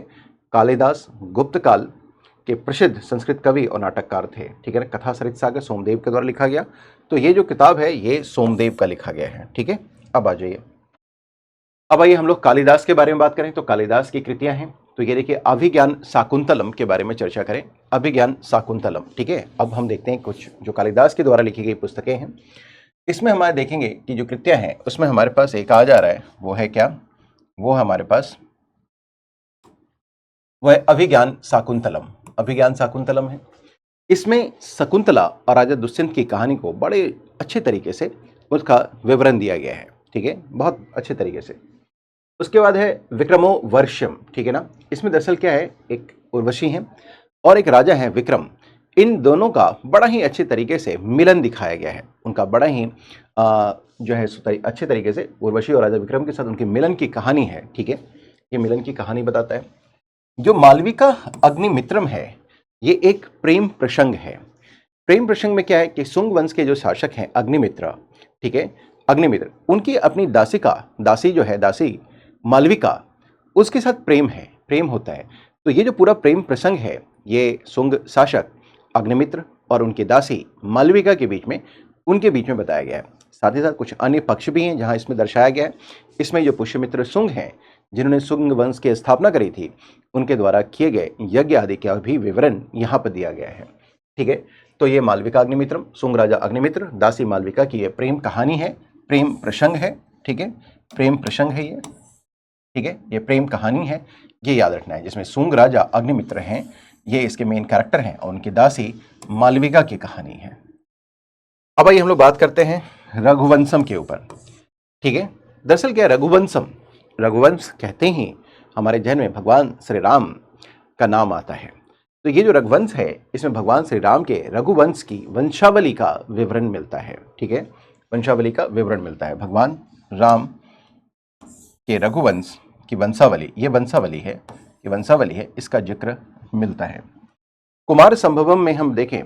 कालिदास गुप्त काल के प्रसिद्ध संस्कृत कवि और नाटककार थे, ठीक है ना। कथा सरित सागर सोमदेव के द्वारा लिखा गया। तो ये जो किताब है ये सोमदेव का लिखा गया है, ठीक है। अब आ जाइए, अब आइए हम लोग कालिदास के बारे में बात करें। तो कालिदास की कृतियां हैं, तो ये देखिए अभिज्ञान शाकुंतलम के बारे में चर्चा करें, अभिज्ञान शाकुंतलम, ठीक है। अब हम देखते हैं कुछ जो कालिदास के द्वारा लिखी गई पुस्तकें हैं। इसमें हमारे देखेंगे कि जो कृतियां हैं उसमें हमारे पास एक आ जा रहा है, वो है क्या? वो हमारे पास वह अभिज्ञान शाकुंतलम। अभिज्ञान शाकुंतलम है। इसमें शकुंतला और राजा दुष्यंत की कहानी को बड़े अच्छे तरीके से उसका विवरण दिया गया है, ठीक है, बहुत अच्छे तरीके से। उसके बाद है विक्रमो वर्षम, ठीक है ना। इसमें दरअसल क्या है, एक उर्वशी है और एक राजा है विक्रम। इन दोनों का बड़ा ही अच्छे तरीके से मिलन दिखाया गया है। उनका बड़ा ही जो है अच्छे तरीके से उर्वशी और राजा विक्रम के साथ उनके मिलन की कहानी है, ठीक है। ये मिलन की कहानी बताता है। जो मालविका अग्निमित्रम है, ये एक प्रेम प्रसंग है। प्रेम प्रसंग में क्या है कि शुंग वंश के जो शासक हैं अग्निमित्र, ठीक है, अग्निमित्र, उनकी अपनी दासी जो है, दासी मालविका, उसके साथ प्रेम है, प्रेम होता है। तो ये जो पूरा प्रेम प्रसंग है, ये शुंग शासक अग्निमित्र और उनकी दासी मालविका के बीच में, उनके बीच में बताया गया है। साथ ही साथ कुछ अन्य पक्ष भी हैं जहाँ इसमें दर्शाया गया है। इसमें जो पुष्यमित्र शुंग हैं, जिन्होंने शुंग वंश की स्थापना करी थी, उनके द्वारा किए गए यज्ञ आदि का भी विवरण यहाँ पर दिया गया है, ठीक है। तो ये मालविका अग्निमित्रम, शुंग राजा अग्निमित्र, दासी मालविका की ये प्रेम कहानी है, प्रेम प्रसंग है, ठीक है, प्रेम प्रसंग है ये, ठीक है, ये प्रेम कहानी है, ये याद रखना है। जिसमें शुंग राजा अग्निमित्र हैं, ये इसके मेन कैरेक्टर हैं, और उनकी दासी मालविका की कहानी है। अब आइए हम लोग बात करते हैं रघुवंशम के ऊपर, ठीक है। दरअसल क्या है रघुवंशम, रघुवंश कहते ही हमारे जहन में भगवान श्री राम का नाम आता है। तो ये जो रघुवंश है, इसमें भगवान श्री राम के रघुवंश की वंशावली का विवरण मिलता है, ठीक है, वंशावली का विवरण मिलता है। भगवान राम के रघुवंश की वंशावली, ये वंशावली है, ये वंशावली है, इसका जिक्र मिलता है। कुमार संभवम में हम देखें,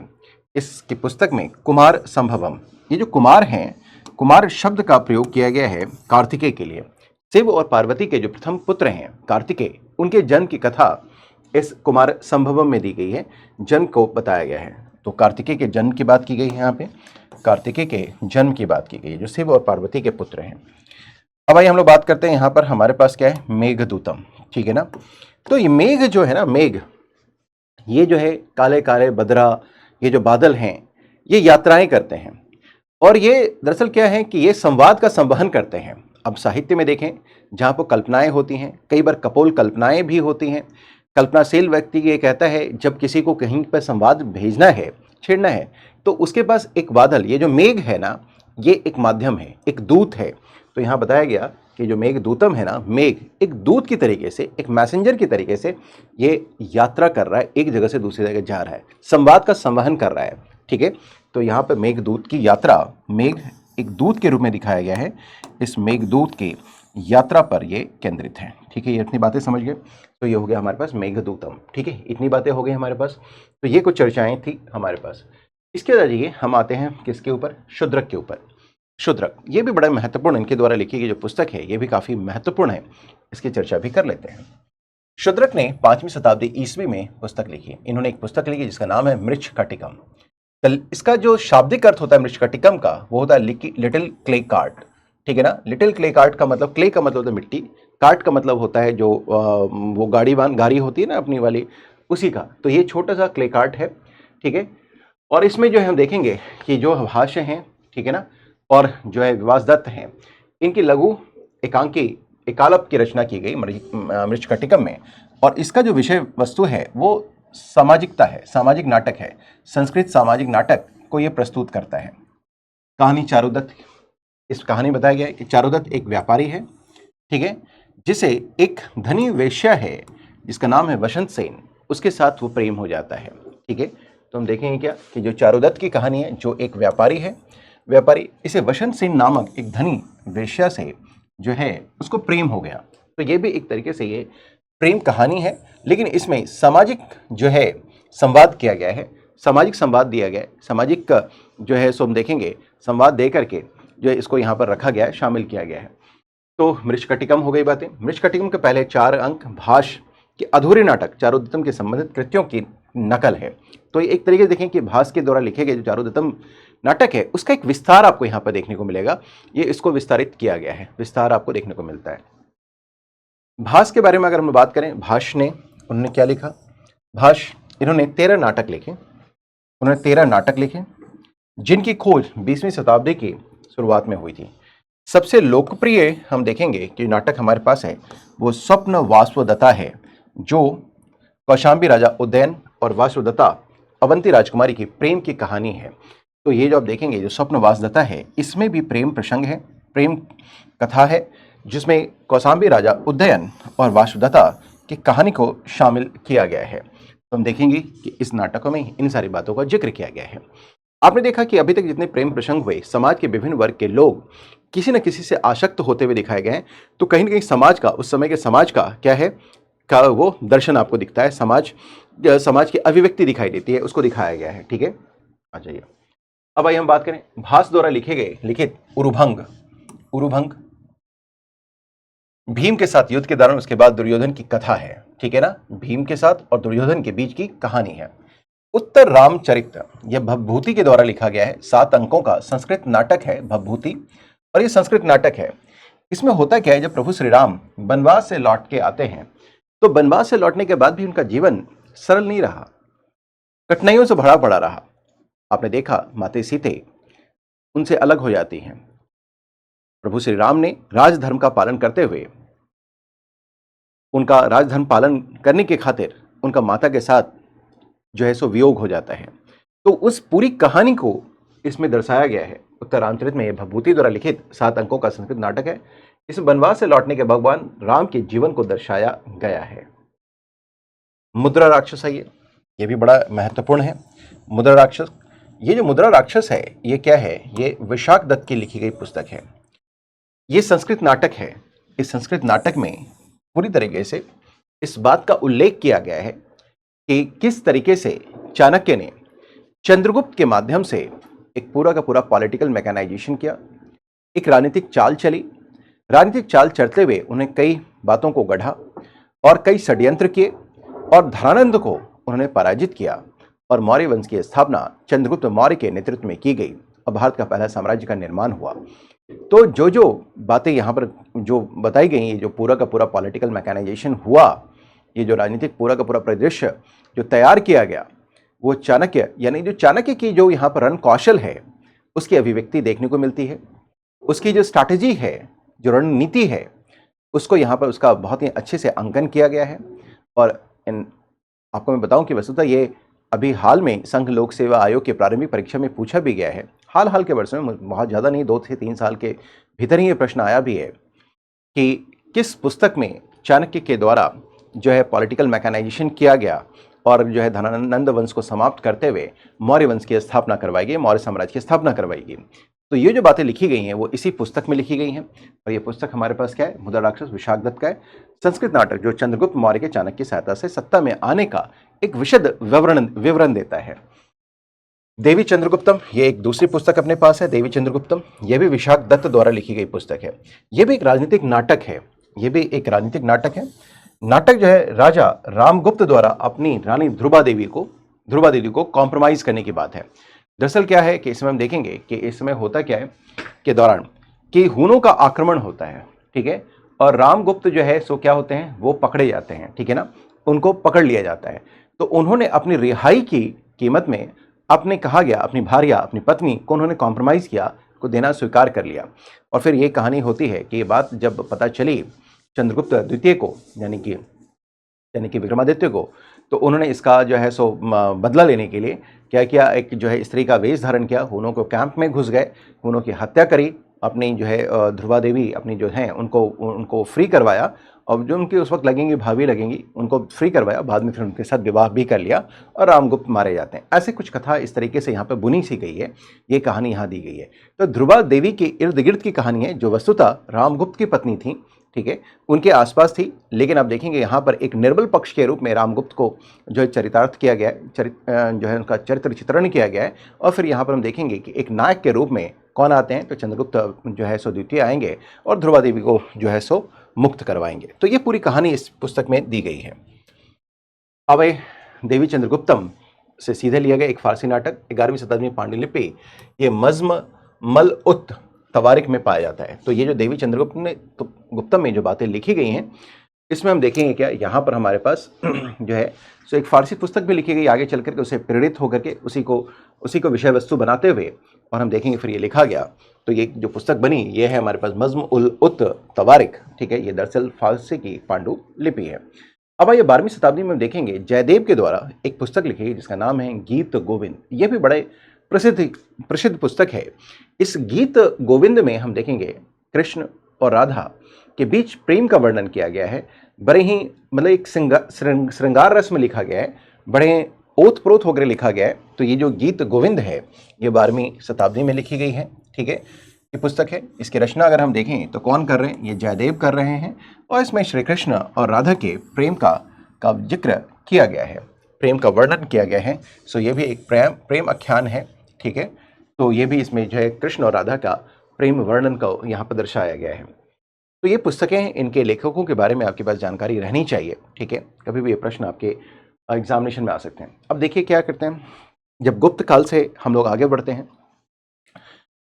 इसकी पुस्तक में कुमार संभवम, ये जो कुमार हैं, कुमार शब्द का प्रयोग किया गया है कार्तिकेय के लिए। शिव और पार्वती के जो प्रथम पुत्र हैं कार्तिकेय, उनके जन्म की कथा इस कुमार संभवम में दी गई है, जन्म को बताया गया है। तो कार्तिकेय के जन्म की बात की गई है, यहाँ पे कार्तिकेय के जन्म की बात की गई है, जो शिव और पार्वती के पुत्र हैं। अब आइए हम लोग बात करते हैं, यहाँ पर हमारे पास क्या है, मेघदूतम, ठीक है ना। तो ये मेघ जो है ना, मेघ, ये जो है काले काले बदरा, ये जो बादल हैं, ये यात्राएं करते हैं। और ये दरअसल क्या है कि ये संवाद का संवहन करते हैं। अब साहित्य में देखें, जहाँ पर कल्पनाएं होती हैं, कई बार कपोल कल्पनाएं भी होती हैं। कल्पनाशील व्यक्ति ये कहता है, जब किसी को कहीं पर संवाद भेजना है, छेड़ना है, तो उसके पास एक बादल, ये जो मेघ है ना, ये एक माध्यम है, एक दूत है। तो यहाँ बताया गया कि जो मेघदूतम है ना, मेघ एक दूत की तरीके से, एक मैसेंजर की तरीके से ये यात्रा कर रहा है, एक जगह से दूसरी जगह जा रहा है, संवाद का संवहन कर रहा है, ठीक है। तो यहाँ पर मेघदूत की यात्रा, मेघ एक दूत के रूप में दिखाया गया है। इस मेघदूत की यात्रा पर ये केंद्रित है, ठीक है। ये इतनी बातें समझ गए, तो ये हो गया हमारे पास मेघदूतम, ठीक है, इतनी बातें हो गई हमारे पास। तो ये कुछ चर्चाएं थी हमारे पास। इसके जरिए हम आते हैं किसके ऊपर, शूद्रक के ऊपर। शूद्रक, ये भी बड़ा महत्वपूर्ण, इनके द्वारा लिखी गई जो पुस्तक है, ये भी काफ़ी महत्वपूर्ण है, इसकी चर्चा भी कर लेते हैं। शूद्रक ने 5वीं शताब्दी ईस्वी में पुस्तक लिखी। इन्होंने एक पुस्तक लिखी जिसका नाम है मृच्छकटिकम। इसका जो शाब्दिक अर्थ होता है मृच्छकटिकम का, वो होता है लिटिल क्ले कार्ट, ठीक है ना। लिटिल क्ले कार्ट का मतलब, क्ले का मतलब होता है मिट्टी, कार्ट का मतलब होता है जो वो गाड़ी होती है ना अपनी वाली, उसी का। तो ये छोटा सा क्ले कार्ट है, ठीक है। और इसमें जो है हम देखेंगे कि जो भाष्य हैं, ठीक है ना, और जो है विवासदत्त हैं, इनकी लघु एकांकी एकालप की रचना की गई मृच्छकटिकम में। और इसका जो विषय वस्तु है वो सामाजिकता है, सामाजिक नाटक है, संस्कृत सामाजिक नाटक को ये प्रस्तुत करता है। कहानी चारुदत्त, इस कहानी बताया गया है कि चारुदत्त एक व्यापारी है, ठीक है, जिसे एक धनी वेश्या है जिसका नाम है वसंत सेन, उसके साथ वो प्रेम हो जाता है, ठीक है। तो हम देखेंगे क्या कि जो चारुदत्त की कहानी है, जो एक व्यापारी है, व्यापारी, इसे वसंत सेन नामक एक धनी वेश्या से जो है उसको प्रेम हो गया। तो ये भी एक तरीके से ये प्रेम कहानी है, लेकिन इसमें सामाजिक जो है संवाद किया गया है, सामाजिक संवाद दिया गया है, सामाजिक जो है सो हम देखेंगे संवाद दे करके जो है इसको यहाँ पर रखा गया है, शामिल किया गया है। तो मृच्छकटिकम हो गई बातें। मृच्छकटिकम के पहले 4 अंक भाष्य के अधूरे नाटक चारुदत्तम के संबंधित कृत्यों की नकल है। तो एक तरीके से देखें कि भास के द्वारा लिखे गए जो चारुदत्तम नाटक है, उसका एक विस्तार आपको यहाँ पर देखने को मिलेगा। ये इसको विस्तारित किया गया है, विस्तार आपको देखने को मिलता है। भास के बारे में अगर हम बात करें, भास ने, उन्होंने क्या लिखा, भास, इन्होंने 13 नाटक लिखे, उन्होंने 13 नाटक लिखे, जिनकी खोज 20वीं शताब्दी की शुरुआत में हुई थी। सबसे लोकप्रिय हम देखेंगे कि नाटक हमारे पास है वो स्वप्न वासवदत्ता है, जो कौशांबी राजा उदयन और वासुदत्ता अवंती राजकुमारी की प्रेम की कहानी है। तो ये जो आप देखेंगे, जो स्वप्न वासुदत्ता है, इसमें भी प्रेम प्रसंग है, प्रेम कथा है, जिसमें कौशांबी राजा उदयन और वासुदत्ता की कहानी को शामिल किया गया है। तो हम देखेंगे कि इस नाटकों में इन सारी बातों का जिक्र किया गया है। आपने देखा कि अभी तक जितने प्रेम प्रसंग हुए, समाज के विभिन्न वर्ग के लोग किसी न किसी से आसक्त होते हुए दिखाए गए हैं। तो कहीं न कहीं समाज का, उस समय के समाज का क्या है, का वो दर्शन आपको दिखता है, समाज की अभिव्यक्ति दिखाई देती है, उसको दिखाया गया है। ठीक है, आ जाइए। अब आइए हम बात करें भास द्वारा लिखित उरुभंग। उरुभंग भीम के साथ युद्ध के दौरान उसके बाद दुर्योधन की कथा है। ठीक है ना, भीम के साथ और दुर्योधन के बीच की कहानी है। उत्तर रामचरित यह भवभूति के द्वारा लिखा गया है। 7 अंकों का संस्कृत नाटक है भवभूति, और ये संस्कृत नाटक है। इसमें होता क्या है, जब प्रभु श्री राम वनवास से लौट के आते हैं, तो वनवास से लौटने के बाद भी उनका जीवन सरल नहीं रहा, कठिनाइयों से भरा पड़ा रहा। आपने देखा माता सीते उनसे अलग हो जाती हैं। प्रभु श्री राम ने राजधर्म का पालन करते हुए, उनका राजधर्म पालन करने के खातिर उनका माता के साथ जो है सो वियोग हो जाता है। तो उस पूरी कहानी को इसमें दर्शाया गया है। उत्तर रामचरित में यह भवभूति द्वारा लिखित 7 अंकों का संस्कृत नाटक है। इसमें वनवास से लौटने के भगवान राम के जीवन को दर्शाया गया है। मुद्रा राक्षस है, ये भी बड़ा महत्वपूर्ण है। मुद्रा राक्षस, ये जो मुद्रा राक्षस है, ये क्या है, ये विशाख दत्त की लिखी गई पुस्तक है। ये संस्कृत नाटक है। इस संस्कृत नाटक में पूरी तरीके से इस बात का उल्लेख किया गया है कि किस तरीके से चाणक्य ने चंद्रगुप्त के माध्यम से एक पूरा का पूरा पॉलिटिकल मैकेनाइजेशन किया, एक राजनीतिक चाल चली। राजनीतिक चाल चलते हुए उन्हें कई बातों को गढ़ा और कई षड्यंत्र किए, और धनानंद को उन्होंने पराजित किया, और मौर्य वंश की स्थापना चंद्रगुप्त मौर्य के नेतृत्व में की गई और भारत का पहला साम्राज्य का निर्माण हुआ। तो जो बातें यहाँ पर जो बताई गई, ये जो पूरा का पूरा पॉलिटिकल मैकेनाइजेशन हुआ, ये जो राजनीतिक पूरा का पूरा परिदृश्य जो तैयार किया गया, वो चाणक्य, यानी जो चाणक्य की जो यहाँ पर रण कौशल है, उसकी अभिव्यक्ति देखने को मिलती है। उसकी जो स्ट्रैटेजी है, जो रणनीति है, उसको यहाँ पर उसका बहुत ही अच्छे से अंकन किया गया है। और आपको मैं बताऊं कि वस्तुतः ये अभी हाल में संघ लोक सेवा आयोग की प्रारंभिक परीक्षा में पूछा भी गया है। हाल के वर्षों में, बहुत ज़्यादा नहीं, 2 से 3 साल के भीतर ही ये प्रश्न आया भी है कि किस पुस्तक में चाणक्य के द्वारा जो है पॉलिटिकल मैकेनाइजेशन किया गया और जो है धनानंद वंश को समाप्त करते हुए मौर्य वंश की स्थापना करवाई गई, मौर्य साम्राज्य की स्थापना करवाई गई। तो ये जो बातें लिखी गई हैं वो इसी पुस्तक में लिखी गई हैं। और ये पुस्तक हमारे पास क्या है, मुद्रा राक्षस विशाख दत्त का है, संस्कृत नाटक, जो चंद्रगुप्त मौर्य के चाणक्य की सहायता से सत्ता में आने का एक विशद विवरण देता है। देवी चंद्रगुप्तम, ये एक दूसरी पुस्तक अपने पास है, देवी चंद्रगुप्तम। ये भी विशाख दत्त द्वारा लिखी गई पुस्तक है। ये भी एक राजनीतिक नाटक है। ये भी एक राजनीतिक नाटक है। नाटक जो है राजा रामगुप्त द्वारा अपनी रानी ध्रुवा देवी को कॉम्प्रोमाइज करने की बात है। दरअसल क्या है कि इसमें हम देखेंगे कि इस समय होता क्या है के दौरान कि हूनों का आक्रमण होता है, ठीक है, और रामगुप्त जो है सो क्या होते हैं, वो पकड़े जाते हैं, ठीक है ना, उनको पकड़ लिया जाता है। तो उन्होंने अपनी रिहाई की कीमत में अपने कहा गया अपनी भार्या, अपनी पत्नी को उन्होंने कॉम्प्रोमाइज किया, को देना स्वीकार कर लिया। और फिर ये कहानी होती है कि ये बात जब पता चली चंद्रगुप्त द्वितीय को, यानी कि विक्रमादित्य को, तो उन्होंने इसका जो है सो बदला लेने के लिए क्या किया, एक जो है स्त्री का वेश धारण किया, हूनों को कैंप में घुस गए, हूनों की हत्या करी, अपनी जो है ध्रुवा देवी अपनी जो है उनको फ्री करवाया, और जो उनकी उस वक्त लगेंगी, भाभी लगेंगी, उनको फ्री करवाया, बाद में फिर उनके साथ विवाह भी कर लिया और रामगुप्त मारे जाते हैं। ऐसे कुछ कथा इस तरीके से यहाँ पे बुनी सी गई है, ये कहानी यहाँ दी गई है। तो ध्रुवा देवी के इर्द गिर्द की कहानी है, जो वस्तुतः रामगुप्त की पत्नी थी, ठीक है, उनके आसपास थी। लेकिन आप देखेंगे यहाँ पर एक निर्बल पक्ष के रूप में रामगुप्त को जो है चरितार्थ किया गया है, जो है उनका चरित्र चित्रण किया गया है। और फिर यहाँ पर हम देखेंगे कि एक नायक के रूप में कौन आते हैं, तो चंद्रगुप्त जो है सो द्वितीय आएंगे और ध्रुवा देवी को जो है सो मुक्त करवाएंगे। तो ये पूरी कहानी इस पुस्तक में दी गई है। अब देवी चंद्रगुप्तम से सीधे लिया गया एक फारसी नाटक, 11वीं शताब्दी पांडुलिपि, ये मज्म मल उत तवारिक में पाया जाता है। तो ये जो देवी चंद्रगुप्तम में जो बातें लिखी गई हैं, इसमें हम देखेंगे क्या, यहाँ पर हमारे पास जो है सो एक फारसी पुस्तक भी लिखी गई, आगे चल करके उसे प्रेरित होकर के उसी को विषय वस्तु बनाते हुए, और हम देखेंगे फिर ये लिखा गया। तो ये जो पुस्तक बनी, ये है हमारे पास मज्म उल उत तवारिक, ठीक है, ये दरअसल फारसी की पांडुलिपि है। अब आइए 12वीं शताब्दी में देखेंगे जयदेव के द्वारा एक पुस्तक लिखी गई जिसका नाम है गीत गोविंद। यह भी बड़े प्रसिद्ध प्रसिद्ध पुस्तक है। इस गीत गोविंद में हम देखेंगे कृष्ण और राधा के बीच प्रेम का वर्णन किया गया है। बड़े ही मतलब एक श्रृंगार रस में लिखा गया है, बड़े ओत प्रोत होकर लिखा गया है। तो ये जो गीत गोविंद है ये 12वीं शताब्दी में लिखी गई है। ठीक है, ये पुस्तक है। इसकी रचना अगर हम देखें तो कौन कर रहे हैं, ये जयदेव कर रहे हैं और इसमें श्री कृष्ण और राधा के प्रेम का जिक्र किया गया है, प्रेम का वर्णन किया गया है। सो ये भी एक प्रेम आख्यान है। ठीक है, तो ये भी इसमें जो है कृष्ण और राधा का प्रेम वर्णन को यहाँ पर दर्शाया गया है। तो ये पुस्तकें, इनके लेखकों के बारे में आपके पास जानकारी रहनी चाहिए। ठीक है, कभी भी ये प्रश्न आपके एग्जामिनेशन में आ सकते हैं। अब देखिए क्या करते हैं, जब गुप्त काल से हम लोग आगे बढ़ते हैं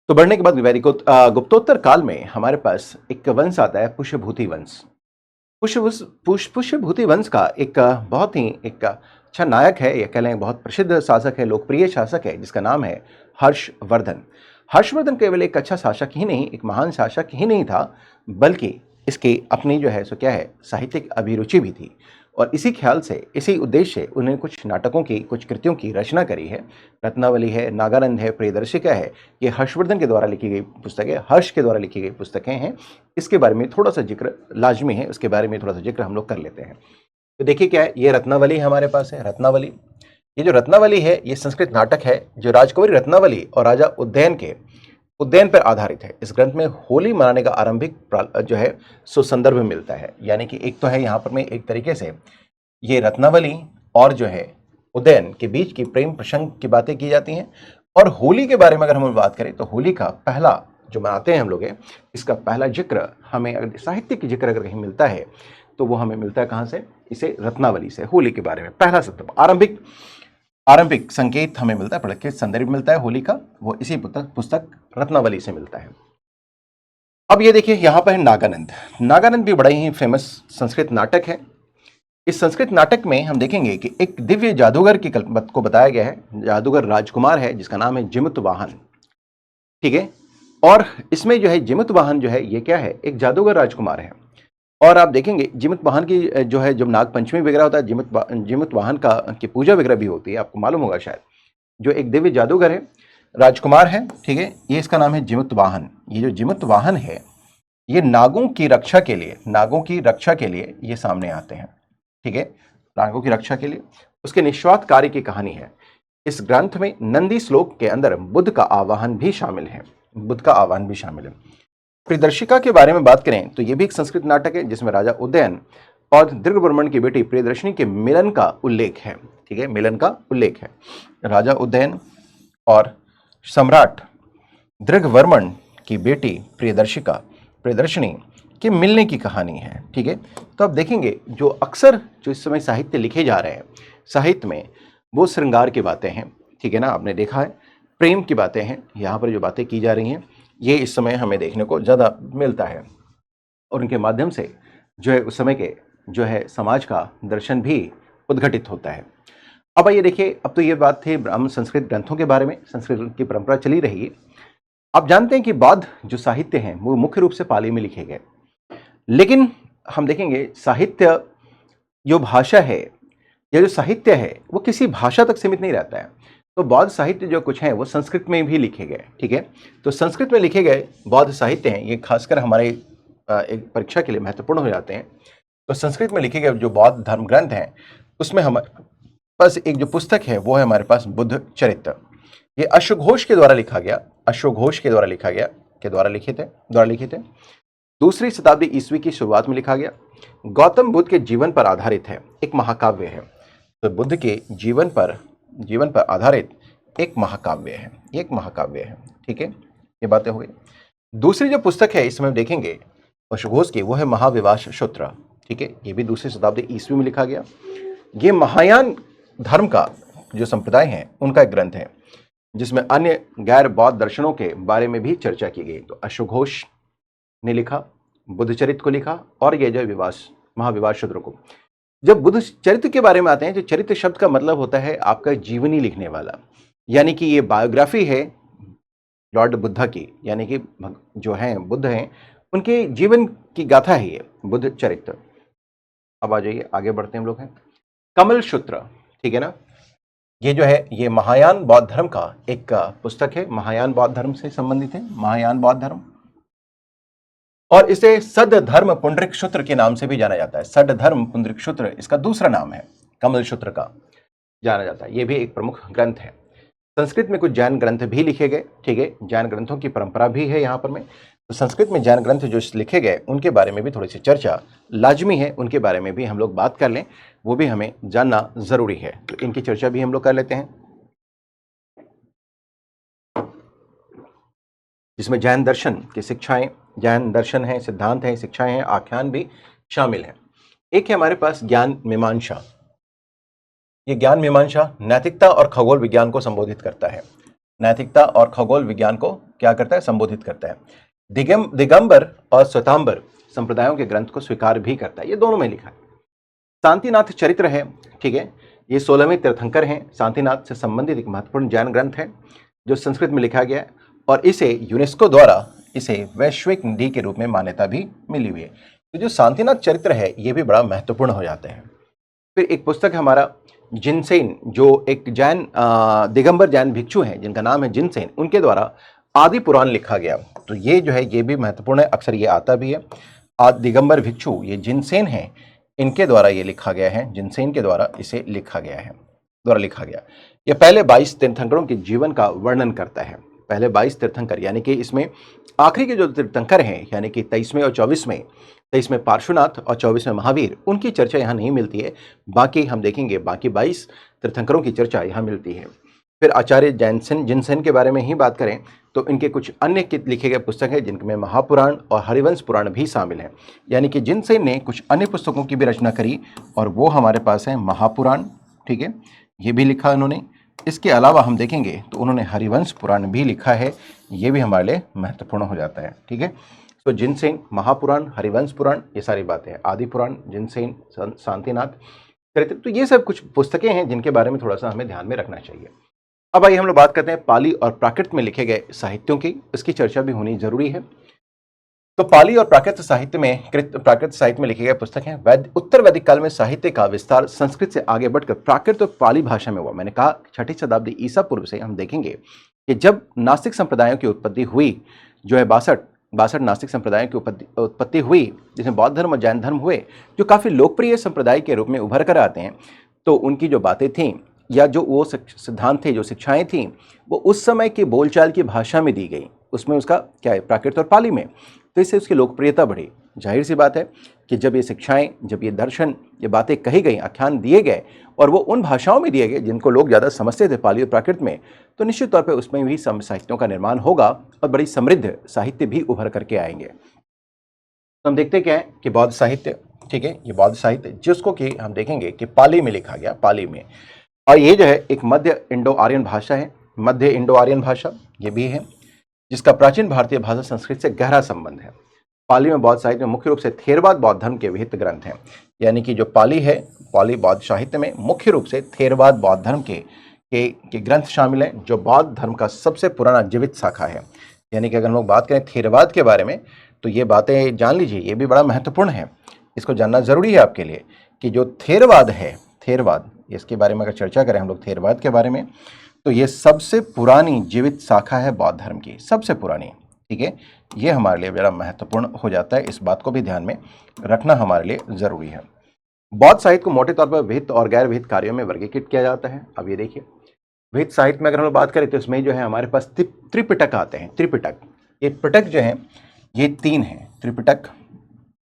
तो बढ़ने के बाद गुप्तोत्तर काल में हमारे पास एक वंश आता है पुष्यभूति वंश। पुष्यभूति वंश का एक बहुत ही एक अच्छा नायक है, या कह लें बहुत प्रसिद्ध शासक है, लोकप्रिय शासक है, जिसका नाम है हर्षवर्धन। हर्षवर्धन केवल एक अच्छा शासक ही नहीं, एक महान शासक ही नहीं था, बल्कि इसकी अपनी जो है सो क्या है, साहित्यिक अभिरुचि भी थी। और इसी ख्याल से, इसी उद्देश्य से उन्होंने कुछ नाटकों की, कुछ कृतियों की रचना करी है। रत्नावली है, नागानंद है, प्रियदर्शिका है। ये हर्षवर्धन के द्वारा लिखी गई पुस्तकें, हर्ष के द्वारा लिखी गई पुस्तकें हैं। इसके बारे में थोड़ा सा जिक्र लाजमी है, उसके बारे में थोड़ा सा जिक्र हम लोग कर लेते हैं। तो देखिए क्या है, ये रत्नावली हमारे पास है। रत्नावली, ये जो रत्नावली है ये संस्कृत नाटक है जो राजकुमारी रत्नावली और राजा उद्यन पर आधारित है। इस ग्रंथ में होली मनाने का आरंभिक जो है सो संदर्भ मिलता है। यानी कि एक तो है यहाँ पर में एक तरीके से ये रत्नावली और जो है उदयन के बीच की प्रेम प्रसंग की बातें की जाती हैं। और होली के बारे में अगर हम बात करें तो होली का पहला जो मनाते हैं हम लोग, इसका पहला जिक्र हमें अगर साहित्य की जिक्र अगर कहीं मिलता है तो वो हमें मिलता है कहाँ से, इसे रत्नावली से। होली के बारे में पहला शब्द, आरंभिक संकेत हमें मिलता है, पढ़ संदर्भ मिलता है होली का, वो इसी पुस्तक रत्नावली से मिलता है। अब ये देखिए यहाँ पर है नागानंद। नागानंद भी बड़ा ही फेमस संस्कृत नाटक है। इस संस्कृत नाटक में हम देखेंगे कि एक दिव्य जादूगर की कल्पना को बताया गया है। जादूगर राजकुमार है जिसका नाम है जिमुत वाहन। ठीक है, और इसमें जो है जिमुत वाहन जो है ये क्या है, एक जादूगर राजकुमार है। और आप देखेंगे जिमुत वाहन की जो है, जब नाग पंचमी वगैरह होता है, जिमुत वाहन की पूजा वगैरह भी होती है, आपको मालूम होगा शायद। जो एक दिव्य जादूगर है, राजकुमार है, ठीक है, ये इसका नाम है जिमुत वाहन। ये जो जिमुत वाहन है ये नागों की रक्षा के लिए ये सामने आते हैं। ठीक है, नागों की रक्षा के लिए उसके निस्वार्थ कार्य की कहानी है। इस ग्रंथ में नंदी श्लोक के अंदर बुद्ध का आवाहन भी शामिल है। प्रियदर्शिका के बारे में बात करें तो यह भी एक संस्कृत नाटक है जिसमें राजा उदयन और दृगवर्मन की बेटी प्रियदर्शिनी के मिलन का उल्लेख है। ठीक है, मिलन का उल्लेख है। राजा उदयन और सम्राट दृगवर्मन की बेटी प्रियदर्शिनी के मिलने की कहानी है। ठीक है, तो आप देखेंगे जो अक्सर जो इस समय साहित्य लिखे जा रहे हैं, साहित्य में वो श्रृंगार की बातें हैं। ठीक है ना, आपने देखा है प्रेम की बातें हैं। यहाँ पर जो बातें की जा रही हैं ये इस समय हमें देखने को ज़्यादा मिलता है, और उनके माध्यम से जो है उस समय के जो है समाज का दर्शन भी उद्घटित होता है। अब आइए देखिए, अब तो ये बात थी ब्राह्मण संस्कृत ग्रंथों के बारे में, संस्कृत की परंपरा चली रही है। आप जानते हैं कि बौद्ध जो साहित्य हैं वो मुख्य रूप से पाली में लिखे गए, लेकिन हम देखेंगे साहित्य जो भाषा है या जो साहित्य है वो किसी भाषा तक सीमित नहीं रहता है। तो बौद्ध साहित्य जो कुछ हैं वो संस्कृत में भी लिखे गए। ठीक है, तो संस्कृत में लिखे गए बौद्ध साहित्य हैं, ये खासकर हमारे एक परीक्षा के लिए महत्वपूर्ण हो जाते हैं। तो संस्कृत में लिखे गए जो बौद्ध धर्म ग्रंथ हैं उसमें हमारे पास एक जो पुस्तक है वो है हमारे पास बुद्ध चरित्र। ये अश्वघोष के द्वारा लिखा गया, के द्वारा लिखे थे। दूसरी शताब्दी ईस्वी की शुरुआत में लिखा गया। गौतम बुद्ध के जीवन पर आधारित है, एक महाकाव्य है। तो बुद्ध के जीवन पर आधारित एक महाकाव्य है। ठीक है, ये बातें हो गई। दूसरी जो पुस्तक है इसमें देखेंगे अश्वघोष की, वो है महाविवाश सूत्र। ठीक है, ये भी दूसरी शताब्दी ईस्वी में लिखा गया। ये महायान धर्म का जो संप्रदाय है उनका एक ग्रंथ है जिसमें अन्य गैर बौद्ध दर्शनों के बारे में भी चर्चा की गई। तो अश्वघोष ने लिखा, बुद्ध चरित्र को लिखा, और ये जो महाविवाश सूत्र को। जब बुद्ध चरित्र के बारे में आते हैं, तो चरित्र शब्द का मतलब होता है आपका जीवनी लिखने वाला, यानी कि ये बायोग्राफी है लॉर्ड बुद्धा की, यानी कि जो हैं बुद्ध हैं उनके जीवन की गाथा है ये बुद्ध चरित्र। अब आ जाइए, आगे बढ़ते हैं हम लोग हैं कमल सूत्र, ठीक है ना। ये जो है ये महायान बौद्ध धर्म का एक पुस्तक है, महायान बौद्ध धर्म से संबंधित है, महायान बौद्ध धर्म। और इसे सद धर्म पुंडरिक सूत्र के नाम से भी जाना जाता है। सद धर्म पुंडरिक सूत्र इसका दूसरा नाम है, कमल सूत्र का जाना जाता है। ये भी एक प्रमुख ग्रंथ है। संस्कृत में कुछ जैन ग्रंथ भी लिखे गए, ठीक है, जैन ग्रंथों की परंपरा भी है यहाँ पर में। तो संस्कृत में जैन ग्रंथ जो लिखे गए उनके बारे में भी थोड़ी सी चर्चा लाजमी है, उनके बारे में भी हम लोग बात कर लें, वो भी हमें जानना जरूरी है। तो इनकी चर्चा भी हम लोग कर लेते हैं, जिसमें जैन दर्शन की शिक्षाएं, जैन दर्शन है, सिद्धांत हैं, शिक्षाएं हैं, आख्यान भी शामिल हैं। एक है हमारे पास ज्ञान मीमांसा। ये ज्ञान मीमांसा नैतिकता और खगोल विज्ञान को संबोधित करता है। नैतिकता और खगोल विज्ञान को क्या करता है, संबोधित करता है। दिगंबर और श्वेतांबर संप्रदायों के ग्रंथ को स्वीकार भी करता है। ये दोनों में लिखा है। शांतिनाथ चरित्र है, ठीक है, ये 16वें तीर्थंकर हैं। शांतिनाथ से संबंधित एक महत्वपूर्ण जैन ग्रंथ है जो संस्कृत में लिखा गया है और इसे यूनेस्को द्वारा इसे वैश्विक निधि के रूप में मान्यता भी मिली हुई है। तो जो शांतिनाथ चरित्र है ये भी बड़ा महत्वपूर्ण हो जाता है। फिर एक पुस्तक है हमारा जिनसेन, जो एक जैन दिगंबर जैन भिक्षु हैं जिनका नाम है जिनसेन, उनके द्वारा आदि पुराण लिखा गया। तो ये जो है ये भी महत्वपूर्ण है, अक्सर ये आता भी है। दिगंबर भिक्षु ये जिनसेन हैं, इनके द्वारा ये लिखा गया है, जिनसेन के द्वारा इसे लिखा गया है, द्वारा लिखा गया। ये पहले 22 तीर्थंकरों के जीवन का वर्णन करता है। पहले 22 तीर्थंकर, यानी कि इसमें आखिरी के जो तीर्थंकर हैं, यानी कि 23वें और 24वें, 23वें पार्श्वनाथ और 24वें महावीर, उनकी चर्चा यहाँ नहीं मिलती है। बाकी हम देखेंगे बाकी 22 तीर्थंकरों की चर्चा यहाँ मिलती है। फिर आचार्य जिनसेन के बारे में ही बात करें तो इनके कुछ अन्य लिखे गए पुस्तक हैं जिनमें महापुराण और हरिवंश पुराण भी शामिल हैं। यानी कि जिनसेन ने कुछ अन्य पुस्तकों की भी रचना करी और वो हमारे पास है महापुराण, ठीक है, ये भी लिखा उन्होंने। इसके अलावा हम देखेंगे तो उन्होंने हरिवंश पुराण भी लिखा है, ये भी हमारे लिए महत्वपूर्ण हो जाता है, ठीक है। तो जिनसेन, महापुराण, हरिवंश पुराण, ये सारी बातें हैं। आदि पुराण, जिनसेन, शांतिनाथ चरित्र, तो ये सब कुछ पुस्तकें हैं जिनके बारे में थोड़ा सा हमें ध्यान में रखना चाहिए। अब आइए हम लोग बात करते हैं पाली और प्राकृत में लिखे गए साहित्यों की, इसकी चर्चा भी होनी जरूरी है। तो पाली और प्राकृत साहित्य में लिखे गए पुस्तक हैं। उत्तर वैदिक काल में साहित्य का विस्तार संस्कृत से आगे बढ़कर प्राकृत और पाली भाषा में हुआ। मैंने कहा 6ठी शताब्दी ईसा पूर्व से हम देखेंगे कि जब नास्तिक संप्रदायों की उत्पत्ति हुई, जो है 62 नास्तिक संप्रदायों की उत्पत्ति हुई, जिसमें बौद्ध धर्म और जैन धर्म हुए, जो काफी लोकप्रिय संप्रदाय के रूप में उभर कर आते हैं। तो उनकी जो बातें थीं या जो वो सिद्धांत थे, जो शिक्षाएं थीं, वो उस समय की बोलचाल की भाषा में दी गई। उसमें उसका क्या है, प्राकृत और पाली में। तो इससे उसकी लोकप्रियता बढ़ी। जाहिर सी बात है कि जब ये शिक्षाएं, जब ये दर्शन, ये बातें कही गई, आख्यान दिए गए और वो उन भाषाओं में दिए गए जिनको लोग ज़्यादा समझते थे, पाली और प्राकृत में, तो निश्चित तौर पर उसमें भी साहित्यों का निर्माण होगा और बड़ी समृद्ध साहित्य भी उभर करके आएंगे। तो हम देखते क्या है कि बौद्ध साहित्य, ठीक है, ये बौद्ध साहित्य जिसको कि हम देखेंगे कि पाली में लिखा गया, पाली में। और ये जो है एक मध्य इंडो आर्यन भाषा है, मध्य इंडो आर्यन भाषा ये भी है, जिसका प्राचीन भारतीय भाषा संस्कृत से गहरा संबंध है। पाली में बौद्ध साहित्य में मुख्य रूप से थेरवाद बौद्ध धर्म के विहित ग्रंथ हैं। यानी कि जो पाली है, पाली बौद्ध साहित्य में मुख्य रूप से थेरवाद बौद्ध धर्म के ग्रंथ शामिल हैं, जो बौद्ध धर्म का सबसे पुराना जीवित शाखा है। यानी कि अगर हम लोग बात करें थेरवाद के बारे में, तो ये बातें जान लीजिए, ये भी बड़ा महत्वपूर्ण है, इसको जानना जरूरी है आपके लिए कि जो थेरवाद है, थेरवाद, इसके बारे में अगर चर्चा करें हम लोग थेरवाद के बारे में, तो ये सबसे पुरानी जीवित शाखा है बौद्ध धर्म की, सबसे पुरानी, ठीक है। ये हमारे लिए बड़ा महत्वपूर्ण हो जाता है, इस बात को भी ध्यान में रखना हमारे लिए जरूरी है। बौद्ध साहित्य को मोटे तौर पर विहित और गैर विहित कार्यों में वर्गीकृत किया जाता है। अब ये देखिए, विहित साहित्य में अगर हम लोग बात करें तो इसमें जो है हमारे पास त्रिपिटक आते हैं। त्रिपिटक, ये पिटक जो है ये 3 हैं। त्रिपिटक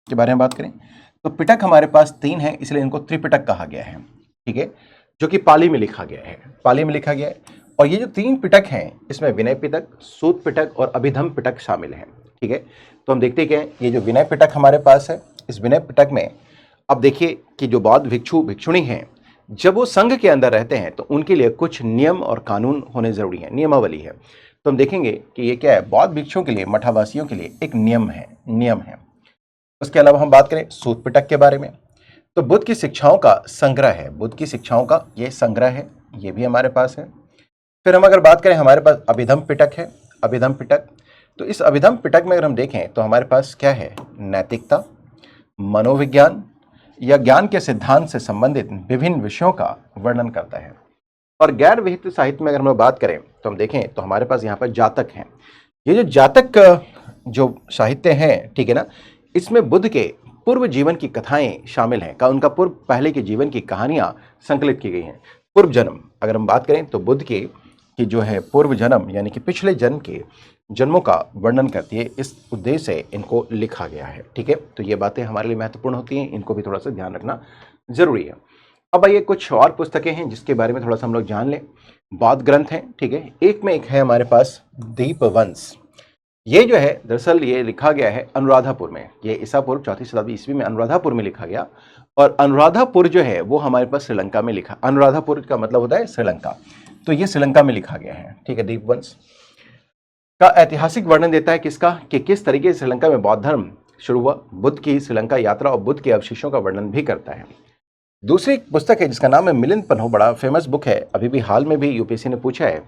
के बारे में बात करें तो पिटक हमारे पास 3 है, इसलिए इनको त्रिपिटक कहा गया है, ठीक है, जो कि पाली में लिखा गया है, पाली में लिखा गया है। और ये जो 3 पिटक हैं, इसमें विनय पिटक, सूत पिटक और अभिधम पिटक शामिल हैं, ठीक है। तो हम देखते हैं कि ये जो विनय पिटक हमारे पास है, इस विनय पिटक में अब देखिए कि जो बौद्ध भिक्षु भिक्षुणी हैं, जब वो संघ के अंदर रहते हैं तो उनके लिए कुछ नियम और कानून होने जरूरी है, नियमावली है। तो हम देखेंगे कि ये क्या है, बौद्ध भिक्षुओं के लिए, मठावासियों के लिए एक नियम है। उसके अलावा हम बात करें सूत पिटक के बारे में, तो बुद्ध की शिक्षाओं का संग्रह है, बुद्ध की शिक्षाओं का ये संग्रह है, ये भी हमारे पास है। फिर हम अगर बात करें, हमारे पास अभिधम पिटक है, अभिधम पिटक। तो इस अभिधम पिटक में अगर हम देखें तो हमारे पास क्या है, नैतिकता, मनोविज्ञान, या ज्ञान के सिद्धांत से संबंधित विभिन्न विषयों का वर्णन करता है। और गैर विहित साहित्य में अगर हम लोग बात करें तो हम देखें तो हमारे पास यहाँ पर जातक हैं। ये जो जातक जो साहित्य है, ठीक है ना, इसमें बुद्ध के पूर्व जीवन की कथाएं शामिल हैं, का उनका पूर्व पहले के जीवन की कहानियां संकलित की गई हैं। पूर्व जन्म अगर हम बात करें तो बुद्ध की जो है पूर्व जन्म यानी कि पिछले जन्म के जन्मों का वर्णन करती है, इस उद्देश्य से इनको लिखा गया है। ठीक है, तो ये बातें हमारे लिए महत्वपूर्ण होती हैं, इनको भी थोड़ा सा ध्यान रखना जरूरी है। अब आइए कुछ और पुस्तकें हैं जिसके बारे में थोड़ा सा हम लोग जान लें। बौद्ध ग्रंथ हैं, ठीक है, एक में एक है हमारे पास दीपवंश। ये जो है दरअसल ये लिखा गया है अनुराधापुर में, ये ईसा पूर्व 4वीं शताब्दी ईस्वी में अनुराधापुर में लिखा गया। और अनुराधापुर जो है वो हमारे पास श्रीलंका में लिखा, अनुराधापुर का मतलब होता है श्रीलंका, तो ये श्रीलंका में लिखा गया है। ठीक है, दीपवंश का ऐतिहासिक वर्णन देता है किसका, कि किस तरीके से श्रीलंका में बौद्ध धर्म शुरू हुआ, बुद्ध की श्रीलंका यात्रा और बुद्ध के अवशेषों का वर्णन भी करता है। दूसरी पुस्तक है जिसका नाम है मिलिंद पन्हो, बड़ा फेमस बुक है, अभी भी हाल में भी यूपीएससी ने पूछा है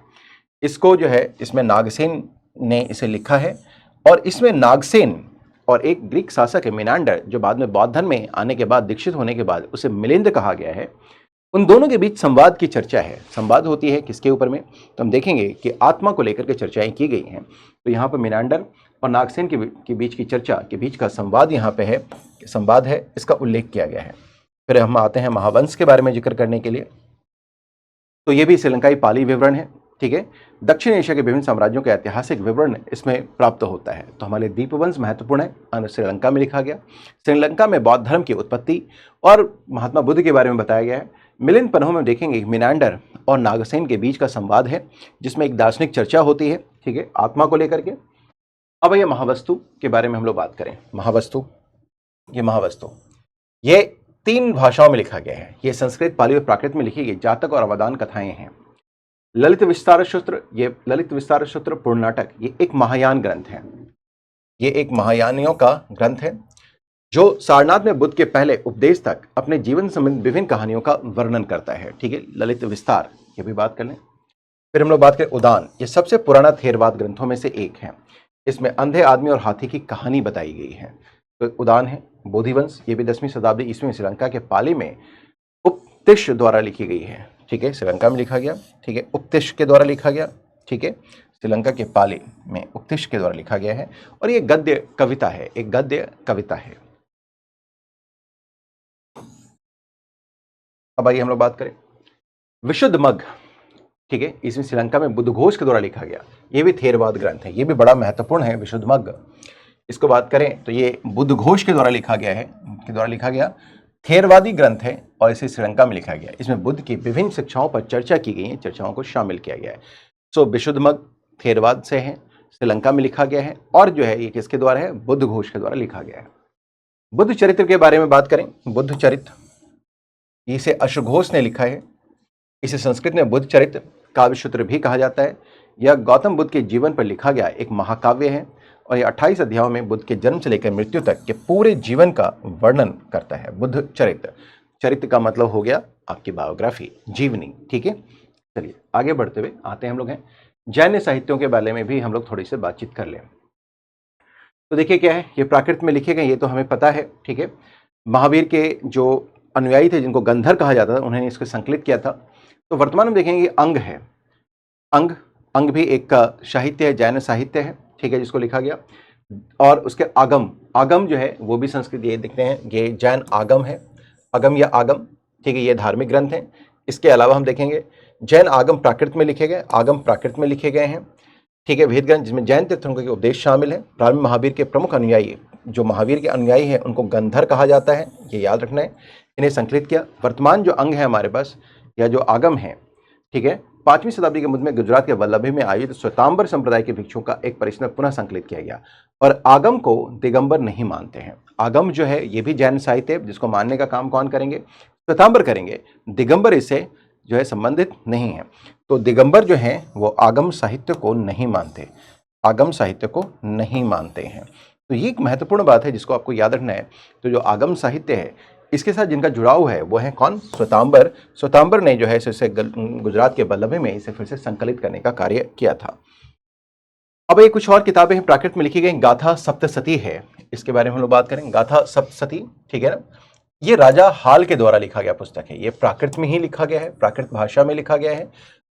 इसको, जो है इसमें नागसेन ने इसे लिखा है। और इसमें नागसेन और एक ग्रीक शासक है मिनांडर, जो बाद में बौद्ध धर्म में आने के बाद, दीक्षित होने के बाद उसे मिलिंद कहा गया है, उन दोनों के बीच संवाद की चर्चा है। संवाद होती है किसके ऊपर में, तो हम देखेंगे कि आत्मा को लेकर के चर्चाएं की गई हैं। तो यहाँ पर मिनांडर और नागसेन के बीच की चर्चा के बीच का संवाद यहाँ पे है, संवाद है, इसका उल्लेख किया गया है। फिर हम आते हैं महावंश के बारे में जिक्र करने के लिए, तो ये भी श्रीलंकाई पाली विवरण है। ठीक है, दक्षिण एशिया के विभिन्न साम्राज्यों के ऐतिहासिक विवरण इसमें प्राप्त होता है। तो हमारे दीपवंश महत्वपूर्ण है, श्रीलंका में लिखा गया। श्रीलंका में बौद्ध धर्म की उत्पत्ति और महात्मा बुद्ध के बारे में बताया गया है। मिलिंद पन्हो में देखेंगे मिनांडर और नागसेन के बीच का संवाद है, जिसमें एक दार्शनिक चर्चा होती है, ठीक है, आत्मा को लेकर के। अब ये महावस्तु के बारे में हम लोग बात करें। महावस्तु, ये 3 भाषाओं में लिखा गया है। ये संस्कृत, पाली और प्राकृत में लिखी गई जातक और अवदान कथाएं हैं। ललित विस्तार सूत्र, ये ललित विस्तार सूत्र पूर्ण नाटक, ये एक महायान ग्रंथ है। ये एक महायानियों का ग्रंथ है जो सारनाथ में बुद्ध के पहले उपदेश तक अपने जीवन संबंधी विभिन्न कहानियों का वर्णन करता है। ठीक है, ललित विस्तार, ये भी बात कर लें। फिर हम लोग बात करें उदान, ये सबसे पुराना थेरवाद ग्रंथों में से एक है। इसमें अंधे आदमी और हाथी की कहानी बताई गई है। तो उदान है। बोधिवंश, ये भी 10वीं शताब्दी ईस्वी में श्रीलंका के पाली में उपतिश द्वारा लिखी गई है। ठीक है, श्रीलंका में लिखा गया। ठीक है, उपतिश के द्वारा लिखा गया। ठीक है, श्रीलंका के पाली में उपतिश के द्वारा लिखा गया है। और ये गद्य कविता है, एक गद्य कविता है। अब आइए हम लोग बात करें विशुद्ध मग। ठीक है, इसमें श्रीलंका में बुद्धघोष के द्वारा लिखा गया, ये भी थेरवाद ग्रंथ है, ये भी बड़ा महत्वपूर्ण है। विशुद्ध मग, इसको बात करें तो ये बुद्धघोष के द्वारा लिखा गया है, थेरवादी ग्रंथ है और इसे श्रीलंका में लिखा गया। इसमें बुद्ध की विभिन्न शिक्षाओं पर चर्चा की गई है, चर्चाओं को शामिल किया गया है। सो विशुद्ध मग थेरवाद से है, श्रीलंका में लिखा गया है, और जो है ये किसके द्वारा है, बुद्धघोष के द्वारा लिखा गया है। बुद्ध चरित्र के बारे में बात करें, बुद्ध चरित्र, इसे अश्वघोष ने लिखा है। इसे संस्कृत में बुद्ध चरित्र काव्यसूत्र भी कहा जाता है। यह गौतम बुद्ध के जीवन पर लिखा गया एक महाकाव्य है और यह 28 अध्यायों में बुद्ध के जन्म से लेकर मृत्यु तक के पूरे जीवन का वर्णन करता है। बुद्ध चरित्र, चरित्र का मतलब हो गया आपकी बायोग्राफी, जीवनी। ठीक है, चलिए आगे बढ़ते हुए आते हैं हम लोग हैं जैन साहित्यों के बारे में भी हम लोग थोड़ी सी बातचीत कर लें। तो देखिए क्या है, ये प्राकृत में लिखे गए, ये तो हमें पता है। ठीक है, महावीर के जो अनुयायी थे जिनको गंधर कहा जाता था, उन्होंने इसको संकलित किया था। तो वर्तमान में देखेंगे अंग है, अंग भी एक साहित्य है, जैन साहित्य है। ठीक है, जिसको लिखा गया। और उसके आगम जो है वो भी संस्कृत, ये देखते हैं ये जैन आगम है, अगम या आगम। ठीक है, ये धार्मिक ग्रंथ हैं। इसके अलावा हम देखेंगे जैन आगम प्राकृत में लिखे गए, आगम प्राकृत में लिखे गए हैं। ठीक है, वेद ग्रंथ जिसमें जैन तीर्थंकरों के उपदेश शामिल है। प्रारंभ महावीर के प्रमुख अनुयायी, जो महावीर के अनुयायी हैं, उनको गंधर कहा जाता है, ये याद रखना है। इन्हें संकलित किया। वर्तमान जो अंग है हमारे पास, या जो आगम है, ठीक है, 5वीं शताब्दी के मध्य में गुजरात के वल्लभी में आयोजित श्वेतांबर संप्रदाय के भिक्षुओं का एक परिषद में पुनः संकलित किया गया। और आगम को दिगंबर नहीं मानते हैं। आगम जो है ये भी जैन साहित्य है, जिसको मानने का काम कौन करेंगे, श्वेतांबर करेंगे। दिगंबर इससे जो है संबंधित नहीं है। तो दिगंबर जो है वो आगम साहित्य को नहीं मानते, आगम साहित्य को नहीं मानते हैं। तो ये एक महत्वपूर्ण बात है जिसको आपको याद रखना है। तो जो आगम साहित्य है, इसके साथ जिनका जुड़ाव है वो है कौन, श्वेतांबर। श्वेतांबर ने जो है इसे गुजरात के वल्लभी में इसे फिर से संकलित करने का कार्य किया था। अब ये कुछ और किताबें हैं प्राकृत में लिखी गई। गाथा सप्तसती है, इसके बारे में हम लोग बात करें। गाथा सप्तसती, ठीक है ना, ये राजा हाल के द्वारा लिखा गया पुस्तक है। ये प्राकृत में ही लिखा गया है, प्राकृत भाषा में लिखा गया है।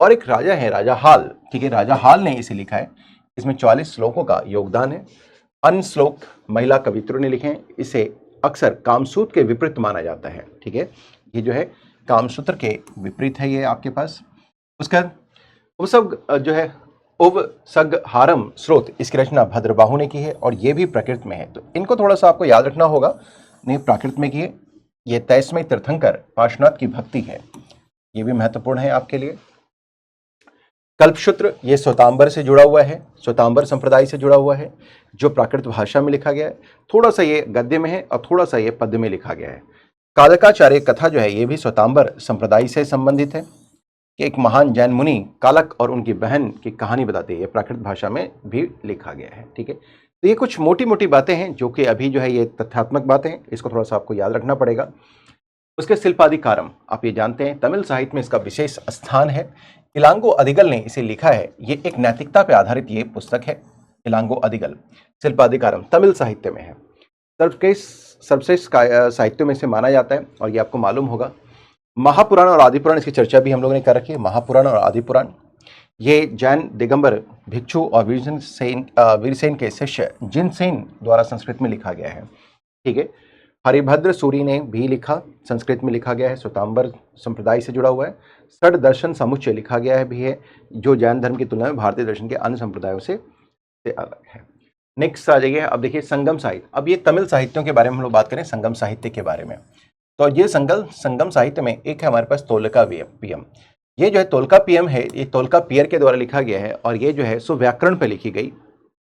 और एक राजा है, राजा हाल, ठीक है, राजा हाल ने इसे लिखा है। इसमें 44 श्लोकों का योगदान है। अन्य श्लोक महिला कवित्रों ने लिखे हैं। इसे अक्सर कामसूत्र के विपरीत माना जाता है, ठीक है। ये जो है कामसूत्र के विपरीत है ये आपके पास। उसका उपसर्ग जो है उपसर्गहारम स्रोत, इसकी रचना भद्रबाहु ने की है और ये भी प्रकृत में है। तो इनको थोड़ा सा आपको याद रखना होगा। नहीं, प्राकृत में की है। ये 23वें तीर्थंकर पार्श्वनाथ की भक्ति है, ये भी महत्वपूर्ण है आपके लिए। कल्पसूत्र ये श्वेतांबर से जुड़ा हुआ है, श्वेतांबर संप्रदाय से जुड़ा हुआ है, जो प्राकृत भाषा में लिखा गया है। थोड़ा सा ये गद्य में है और थोड़ा सा ये पद्य में लिखा गया है। कालकाचार्य कथा जो है ये भी श्वेतांबर संप्रदाय से संबंधित है कि एक महान जैन मुनि कालक और उनकी बहन की कहानी बताती है। ये प्राकृत भाषा में भी लिखा गया है, ठीक है। तो ये कुछ मोटी मोटी बातें हैं जो कि अभी जो है ये तथ्यात्मक बातें हैं, इसको थोड़ा सा आपको याद रखना पड़ेगा। उसके शिल्पाधिकारम आप ये जानते हैं, तमिल साहित्य में इसका विशेष स्थान है। इलांगो अदिगल ने इसे लिखा है। ये एक नैतिकता पर आधारित ये पुस्तक है। इलांगो अदिगल शिल्पाधिकारम तमिल साहित्य में है, सर्वश्रेष्ठ साहित्यों में से माना जाता है और ये आपको मालूम होगा। महापुराण और आदिपुराण, इसकी चर्चा भी हम लोगों ने कर रखी है। महापुराण और आदिपुराण ये जैन दिगंबर भिक्षु और वीरसेन के शिष्य जिनसेन द्वारा संस्कृत में लिखा गया है, ठीक है। हरिभद्र सूरी ने भी लिखा, संस्कृत में लिखा गया है, श्वेतांबर संप्रदाय से जुड़ा हुआ है। षड दर्शन समुच्चय लिखा गया है भी है, जो जैन धर्म की तुलना में भारतीय दर्शन के अन्य संप्रदायों से अलग है। नेक्स्ट आ जाइए, अब देखिए संगम साहित्य। अब ये तमिल साहित्यों के बारे में हम लोग बात करें, संगम साहित्य के बारे में। तो ये संगम साहित्य में एक है हमारे पास तोलकाप्पियम। ये जो है तोलकाप्पियम है, ये तोल्काप्पियर के द्वारा लिखा गया है और ये जो है सो व्याकरण पर लिखी गई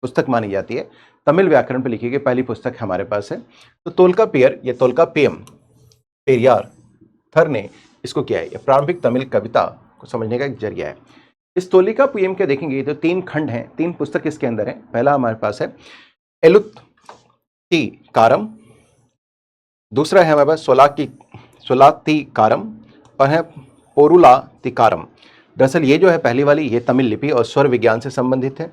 पुस्तक मानी जाती है। तमिल व्याकरण पर लिखी गई पहली पुस्तक हमारे पास है। तो तोल्काप्पियर, ये तोल्काप्पियम पेरियार थर ने इसको किया है। ये प्रारंभिक तमिल कविता को समझने का एक जरिया है। इस तोल्काप्पियम के देखेंगे तो 3 खंड हैं, 3 पुस्तक इसके अंदर है। पहला हमारे पास है एलुत्तिकारम, दूसरा है हमारे पास सोलात्तिकारम और है पोरुलात्तिकारम। दरअसल ये जो है पहली वाली ये तमिल लिपि और स्वर विज्ञान से संबंधित है।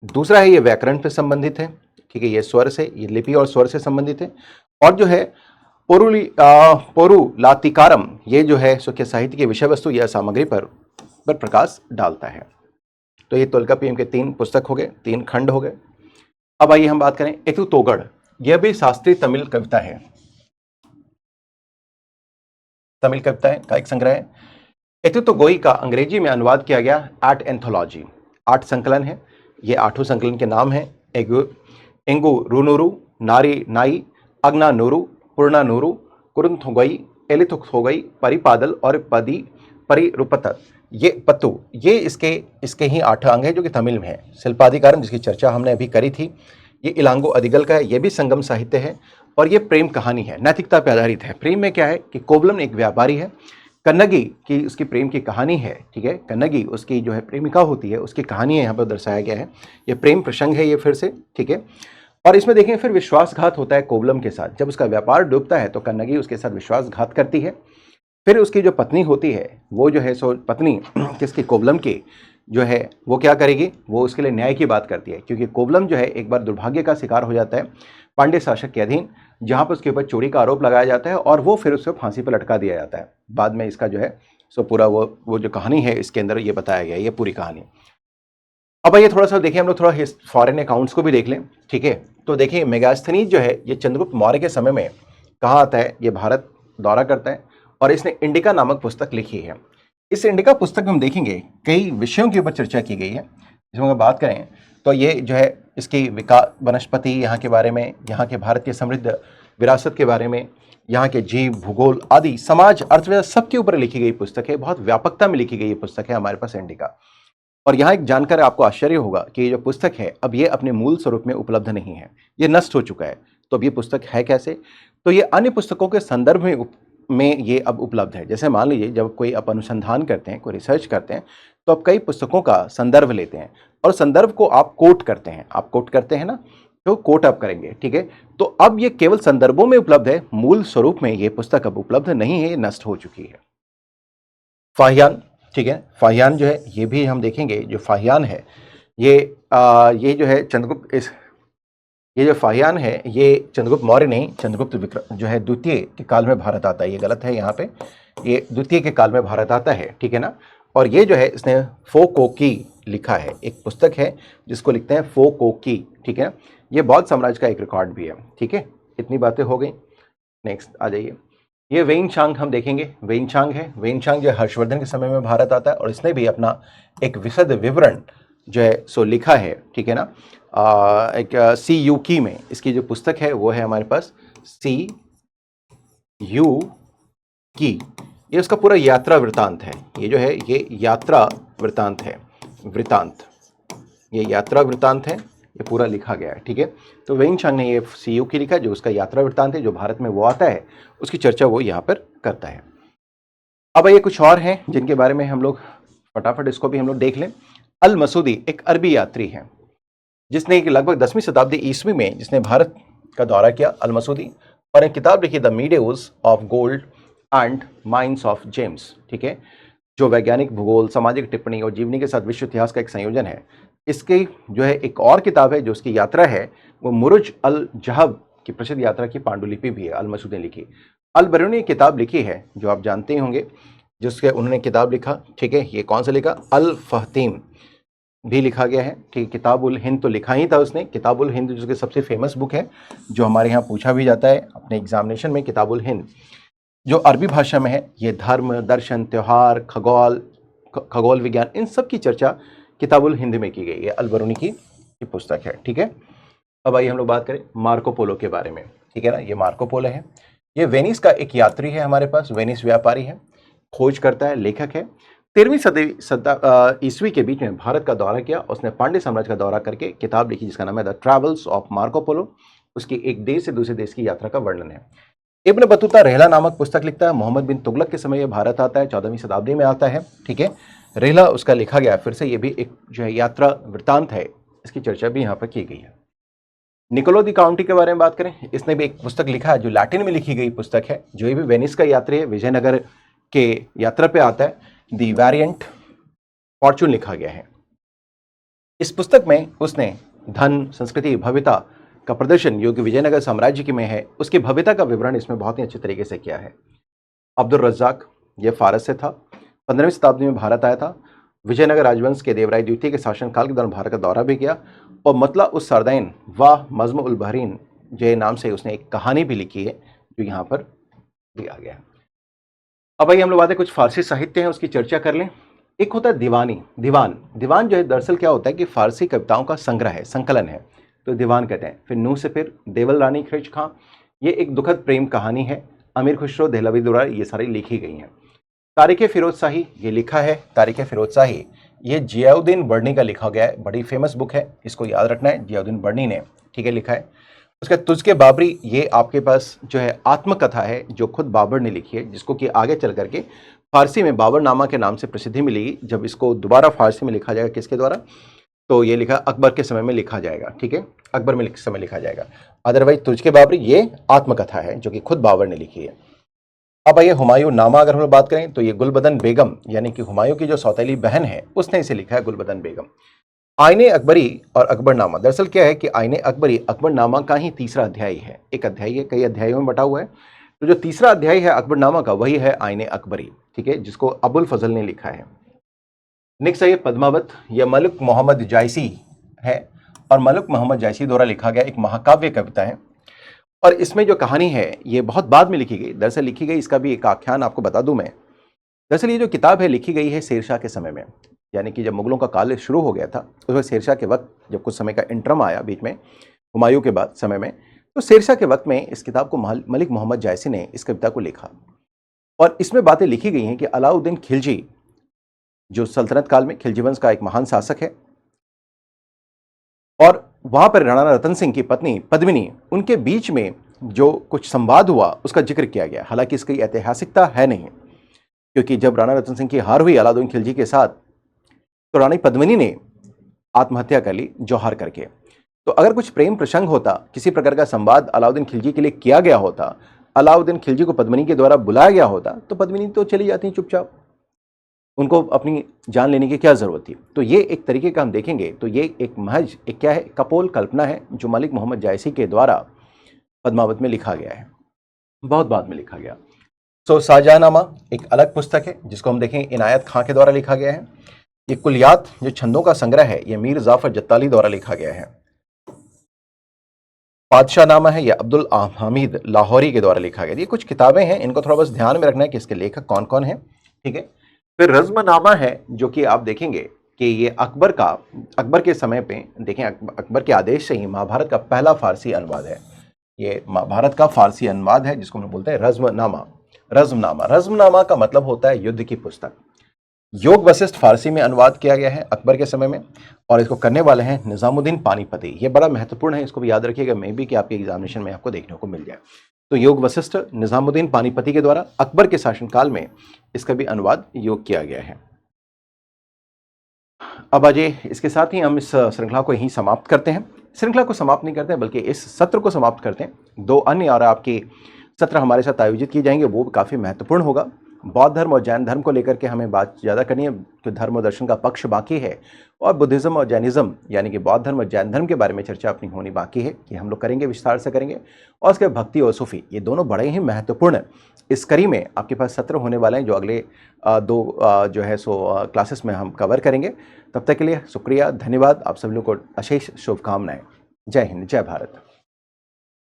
दूसरा है ये व्याकरण से संबंधित है, ठीक है, ये स्वर से, ये लिपि और स्वर से संबंधित है। और जो है पोरुलात्तिकारम ये जो है सो के साहित्य की विषय वस्तु या सामग्री पर प्रकाश डालता है। तो ये तोल्काप्पियम के 3 पुस्तक हो गए, 3 खंड हो गए। अब आइए हम बात करें एतु तोगड़, यह भी शास्त्रीय तमिल कविता है, तमिल कविता का एक संग्रह है। एतु तो गोई का अंग्रेजी में अनुवाद किया गया आर्ट एंथोलॉजी, 8 संकलन है। ये 8 संकलन के नाम है एंगु रूनूरू, नारी नाई, अग्ना नूरू, पूर्णा नूरू, कुरुंथोगई, एलिथुथोगई, परिपादल और पदी परिरूपत, ये पत्तु, ये इसके ही 8 अंग है जो कि तमिल में है। शिल्पाधिकारम जिसकी चर्चा हमने अभी करी थी, ये इलांगो अदिगल का है, ये भी संगम साहित्य है और ये प्रेम कहानी है, नैतिकता पर आधारित है। प्रेम में क्या है कि कोवलम एक व्यापारी है, कन्नगी की उसकी प्रेम की कहानी है, ठीक है। कन्नगी उसकी जो है प्रेमिका होती है, उसकी कहानी है यहाँ पर दर्शाया गया है। ये प्रेम प्रसंग है ये फिर से, ठीक है। और इसमें देखें फिर विश्वासघात होता है कोवलम के साथ। जब उसका व्यापार डूबता है तो कन्नगी उसके साथ विश्वासघात करती है। फिर उसकी जो पत्नी होती है वो जो है सो पत्नी किसकी, कोवलम की, जो है वो क्या करेगी, वो उसके लिए न्याय की बात करती है। क्योंकि कोवलम जो है एक बार दुर्भाग्य का शिकार हो जाता है पांड्य शासक के अधीन, जहाँ पर उसके ऊपर चोरी का आरोप लगाया जाता है और वो फिर उसको फांसी पर लटका दिया जाता है। बाद में इसका जो है सो पूरा वो जो कहानी है इसके अंदर ये बताया गया है, ये पूरी कहानी। अब ये थोड़ा सा देखिए, हम लोग थोड़ा फॉरेन अकाउंट्स को भी देख लें, ठीक है। तो देखिए मेगास्थनीज जो है ये चंद्रगुप्त मौर्य के समय में कहाँ आता है, ये भारत दौरा करता है और इसने इंडिका नामक पुस्तक लिखी है। इस इंडिका पुस्तक में हम देखेंगे कई विषयों के ऊपर चर्चा की गई है। इसमें अगर बात करें तो ये जो है इसकी विकास, वनस्पति यहाँ के बारे में, यहाँ के भारत के समृद्ध विरासत के बारे में, यहाँ के जीव, भूगोल आदि, समाज, अर्थव्यवस्था सबके ऊपर लिखी गई पुस्तक है। बहुत व्यापकता में लिखी गई ये पुस्तक है हमारे पास इंडिका। और यहाँ एक जानकर आपको आश्चर्य होगा कि ये जो पुस्तक है अब ये अपने मूल स्वरूप में उपलब्ध नहीं है, ये नष्ट हो चुका है। तो अब ये पुस्तक है कैसे, तो ये अन्य पुस्तकों के संदर्भ में ये अब उपलब्ध है। जैसे मान लीजिए जब कोई आप अनुसंधान करते हैं, कोई रिसर्च करते हैं, तो आप कई पुस्तकों का संदर्भ लेते हैं और संदर्भ को आप कोट करते हैं, ना, तो कोट आप करेंगे, ठीक है। तो अब ये केवल संदर्भों में उपलब्ध है, मूल स्वरूप में ये पुस्तक अब उपलब्ध नहीं है, नष्ट हो चुकी है। फाहियान, ठीक है, फाहियान जो है ये भी हम देखेंगे। जो फाहियान है ये जो है चंद्रगुप्त ये जो फाहियान है ये चंद्रगुप्त मौर्य नहीं, चंद्रगुप्त विक्रम जो है द्वितीय के काल में भारत आता है, ये गलत है यहाँ पे, ये द्वितीय के काल में भारत आता है, ठीक है ना। और ये जो है इसने फो कोकी लिखा है, एक पुस्तक है जिसको लिखते हैं फो कोकी, ठीक है। ये बौद्ध साम्राज्य का एक रिकॉर्ड भी है, ठीक है। इतनी बातें हो गई, नेक्स्ट आ जाइए। ये वेइनचांग हम देखेंगे, वेइनचांग है, वेइनचांग जो हर्षवर्धन के समय में भारत आता है और इसने भी अपना एक विशद विवरण जो है सो लिखा है, ठीक है ना। एक सी यू की में इसकी जो पुस्तक है वो है हमारे पास सी यू की, ये उसका पूरा यात्रा वृतांत है। ये जो है ये यात्रा वृतांत है, वृतांत, ये यात्रा वृतांत है, ये पूरा लिखा गया है, ठीक है। तो वेइनचांग ने ये सी यू की लिखा, जो उसका यात्रा वृतांत है, जो भारत में वो आता है उसकी चर्चा वो यहाँ पर करता है। अब ये कुछ और हैं जिनके बारे में हम लोग फटाफट इसको भी हम लोग देख लें। अल मसूदी एक अरबी यात्री है जिसने लगभग 10वीं शताब्दी ईस्वी में जिसने भारत का दौरा किया, अल मसूदी, और एक किताब लिखी the meadows of gold and mines of James, ठीक है, जो वैज्ञानिक भूगोल, सामाजिक टिप्पणी और जीवनी के साथ विश्व इतिहास का एक संयोजन है। इसकी जो है एक और किताब है जो उसकी यात्रा है वो मुरुज अल जहब की प्रसिद्ध यात्रा की पांडुलिपि भी है, अल मसूदी ने लिखी। अल बरूनी ने किताब लिखी है जो आप जानते ही होंगे, जिसके उन्होंने किताब लिखा, ठीक है, ये कौन सा लिखा, अल फहतीम भी लिखा गया है, ठीक है। किताबुल हिंद तो लिखा ही था उसने, किताबुल हिंद जिसकी सबसे फेमस बुक है, जो हमारे यहाँ पूछा भी जाता है अपने एग्जामिनेशन में, किताबुल हिंद जो अरबी भाषा में है। ये धर्म, दर्शन, त्योहार, खगोल विज्ञान, इन सब की चर्चा किताबुल हिंद में की गई है, अल बरूनी की पुस्तक है, ठीक है। अब आइए हम लोग बात करें मार्को पोलो के बारे में, ठीक है ना। ये मार्को पोलो है, ये वेनिस का एक यात्री है हमारे पास, वेनिस व्यापारी है, खोज करता है, लेखक है। 13वीं सदी ईस्वी के बीच में भारत का दौरा किया, उसने पांड्य साम्राज्य का दौरा करके किताब लिखी जिसका नाम है the travels of Marco Polo. उसकी एक देश से दूसरे देश की यात्रा का वर्णन है। इब्न बतूता रेहला नामक पुस्तक लिखता है, मोहम्मद बिन तुगलक के समय ये भारत आता है, 14वीं शताब्दी में आता है, ठीक है। रेहला उसका लिखा गया, फिर से ये भी एक जो है यात्रा वृत्तांत है, इसकी चर्चा भी यहाँ पर की गई है। निकोलो दी काउंटी के बारे में बात करें, इसने भी एक पुस्तक लिखा है जो लैटिन में लिखी गई पुस्तक है, जो ये भी वेनिस का यात्री है, विजयनगर के यात्रा पे आता है। दी वेरिएंट फॉर्चून लिखा गया है। इस पुस्तक में उसने धन, संस्कृति, भव्यता का प्रदर्शन जो कि विजयनगर साम्राज्य की में है, उसकी भव्यता का विवरण इसमें बहुत ही अच्छे तरीके से किया है। अब्दुल रज्जाक, ये फारस से था, 15वीं शताब्दी में भारत आया था, विजयनगर राजवंश के देवराय द्वितीय के शासनकाल के दौरान भारत का दौरा भी किया, और मतला उस सरदैन वाह मज़्म उल बहरीन जो नाम से उसने एक कहानी भी लिखी है जो यहाँ पर दिया गया है। अब भाई हम लोग बातें कुछ फारसी साहित्य हैं उसकी चर्चा कर लें। एक होता है दीवानी, दीवान जो है दरअसल क्या होता है कि फारसी कविताओं का संग्रह है, संकलन है, तो दीवान कहते हैं। फिर नूह से फिर देवल रानी खिलज खां, ये एक दुखद प्रेम कहानी है, अमीर खुसरो देहलवी द्वारा ये सारी लिखी गई हैं। तारीख फिरोज शाही, ये लिखा है तारीख फिरोज शाही, ये जियाउद्दीन बर्नी का लिखा गया है, बड़ी फेमस बुक है, इसको याद रखना है, जियाउद्दीन बर्नी ने, ठीक है, लिखा है। उसके तुझके बाबरी, ये आपके पास जो है आत्मकथा है जो खुद बाबर ने लिखी है, जिसको कि आगे चल करके फारसी में बाबरनामा के नाम से प्रसिद्धि मिलेगी। जब इसको दोबारा फारसी में लिखा जाएगा, किसके द्वारा, तो ये लिखा अकबर के समय में लिखा जाएगा, ठीक है, अकबर में समय लिखा जाएगा। अदरवाइज तुझके बाबरी ये आत्मकथा है जो कि खुद बाबर ने लिखी है। अब आइए हुमायूं नामा अगर हम लोग बात करें तो ये गुलबदन बेगम यानी कि हुमायूं की जो सौतेली बहन है उसने इसे लिखा है, गुलबदन बेगम। आईने अकबरी और अकबरनामा, दरअसल क्या है कि आईने अकबरी अकबरनामा का ही तीसरा अध्याय है, एक अध्याय है, कई अध्यायों में बटा हुआ है, तो जो तीसरा अध्याय है अकबरनामा का वही है आईने अकबरी, ठीक है, जिसको अबुल फजल ने लिखा है। नेक्स्ट है पद्मावत, यह मलिक मोहम्मद जायसी है और मलिक मोहम्मद जायसी द्वारा लिखा गया एक महाकाव्य कविता है, और इसमें जो कहानी है ये बहुत बाद में लिखी गई, दरअसल लिखी गई, इसका भी एक आख्यान आपको बता दूं मैं। दरअसल ये जो किताब है लिखी गई है शेरशाह के समय में, यानी कि जब मुगलों का काल शुरू हो गया था उस वक्त शेरशाह के वक्त, जब कुछ समय का इंटरम आया बीच में हुमायूं के बाद समय में, तो शेरशाह के वक्त में इस किताब को मलिक मोहम्मद जायसी ने इस कविता को लिखा, और इसमें बातें लिखी गई हैं कि अलाउद्दीन खिलजी जो सल्तनत काल में खिलजी वंश का एक महान शासक है, और वहां पर राणा रतन सिंह की पत्नी पद्मिनी, उनके बीच में जो कुछ संवाद हुआ उसका जिक्र किया गया। हालांकि इसकी ऐतिहासिकता है नहीं, क्योंकि जब राणा रतन सिंह की हार हुई अलाउद्दीन खिलजी के साथ, तो रानी पद्मिनी ने आत्महत्या कर ली जौहर करके। तो अगर कुछ प्रेम प्रसंग होता, किसी प्रकार का संवाद अलाउद्दीन खिलजी के लिए किया गया होता, अलाउद्दीन खिलजी को पद्मिनी के द्वारा बुलाया गया होता, तो पद्मिनी तो चली जाती चुपचाप, उनको अपनी जान लेने की क्या ज़रूरत थी। तो ये एक तरीके का हम देखेंगे तो ये एक महज एक क्या है, कपोल कल्पना है जो मलिक मोहम्मद जायसी के द्वारा पद्मावत में लिखा गया है, बहुत बाद में लिखा गया। तो शाहजहांनामा एक अलग पुस्तक है जिसको हम देखें इनायत खां के द्वारा लिखा गया है। ये कुलियात जो छंदों का संग्रह है ये मीर जाफर जत्ताली द्वारा लिखा गया है। बादशाहनामा है, यह अब्दुल हमीद लाहौरी के द्वारा लिखा गया। ये कुछ किताबें हैं, इनको थोड़ा बस ध्यान में रखना है कि इसके लेखक कौन कौन हैं, ठीक है। फिर रज़्मनामा है जो कि आप देखेंगे कि ये अकबर के समय पे देखें, अकबर के आदेश से ही महाभारत का पहला फारसी अनुवाद है। ये महाभारत का फारसी अनुवाद है जिसको हम बोलते हैं रज़्मनामा। रज़्मनामा का मतलब होता है युद्ध की पुस्तक। योग वशिष्ठ फारसी में अनुवाद किया गया है अकबर के समय में, और इसको करने वाले हैं निज़ामुद्दीन पानीपती। ये बड़ा महत्वपूर्ण है, इसको भी याद रखिएगा, मे भी कि आपके एग्जामिनेशन में आपको देखने को मिल जाए। तो योग वशिष्ठ निज़ामुद्दीन पानीपती के द्वारा अकबर के शासनकाल में इसका भी अनुवाद योग किया गया है। अब अजय, इसके साथ ही हम इस श्रृंखला को यहीं समाप्त करते हैं। श्रृंखला को समाप्त नहीं करते हैं बल्कि इस सत्र को समाप्त करते हैं। 2 अन्य और आपके सत्र हमारे साथ आयोजित किए जाएंगे, वो काफ़ी महत्वपूर्ण होगा। बौद्ध धर्म और जैन धर्म को लेकर के हमें बात ज़्यादा करनी है, तो धर्म और दर्शन का पक्ष बाकी है, और बुद्धिज़्म और जैनिज़्म यानी कि बौद्ध धर्म और जैन धर्म के बारे में चर्चा अपनी होनी बाकी है, कि हम लोग करेंगे, विस्तार से करेंगे। और उसके भक्ति और सूफी, ये दोनों बड़े ही महत्वपूर्ण इस कड़ी में आपके पास सत्र होने वाले हैं, जो अगले 2 जो है क्लासेस में हम कवर करेंगे। तब तक के लिए शुक्रिया, धन्यवाद, आप सभी लोगों को अशेष शुभकामनाएं। जय हिंद, जय भारत।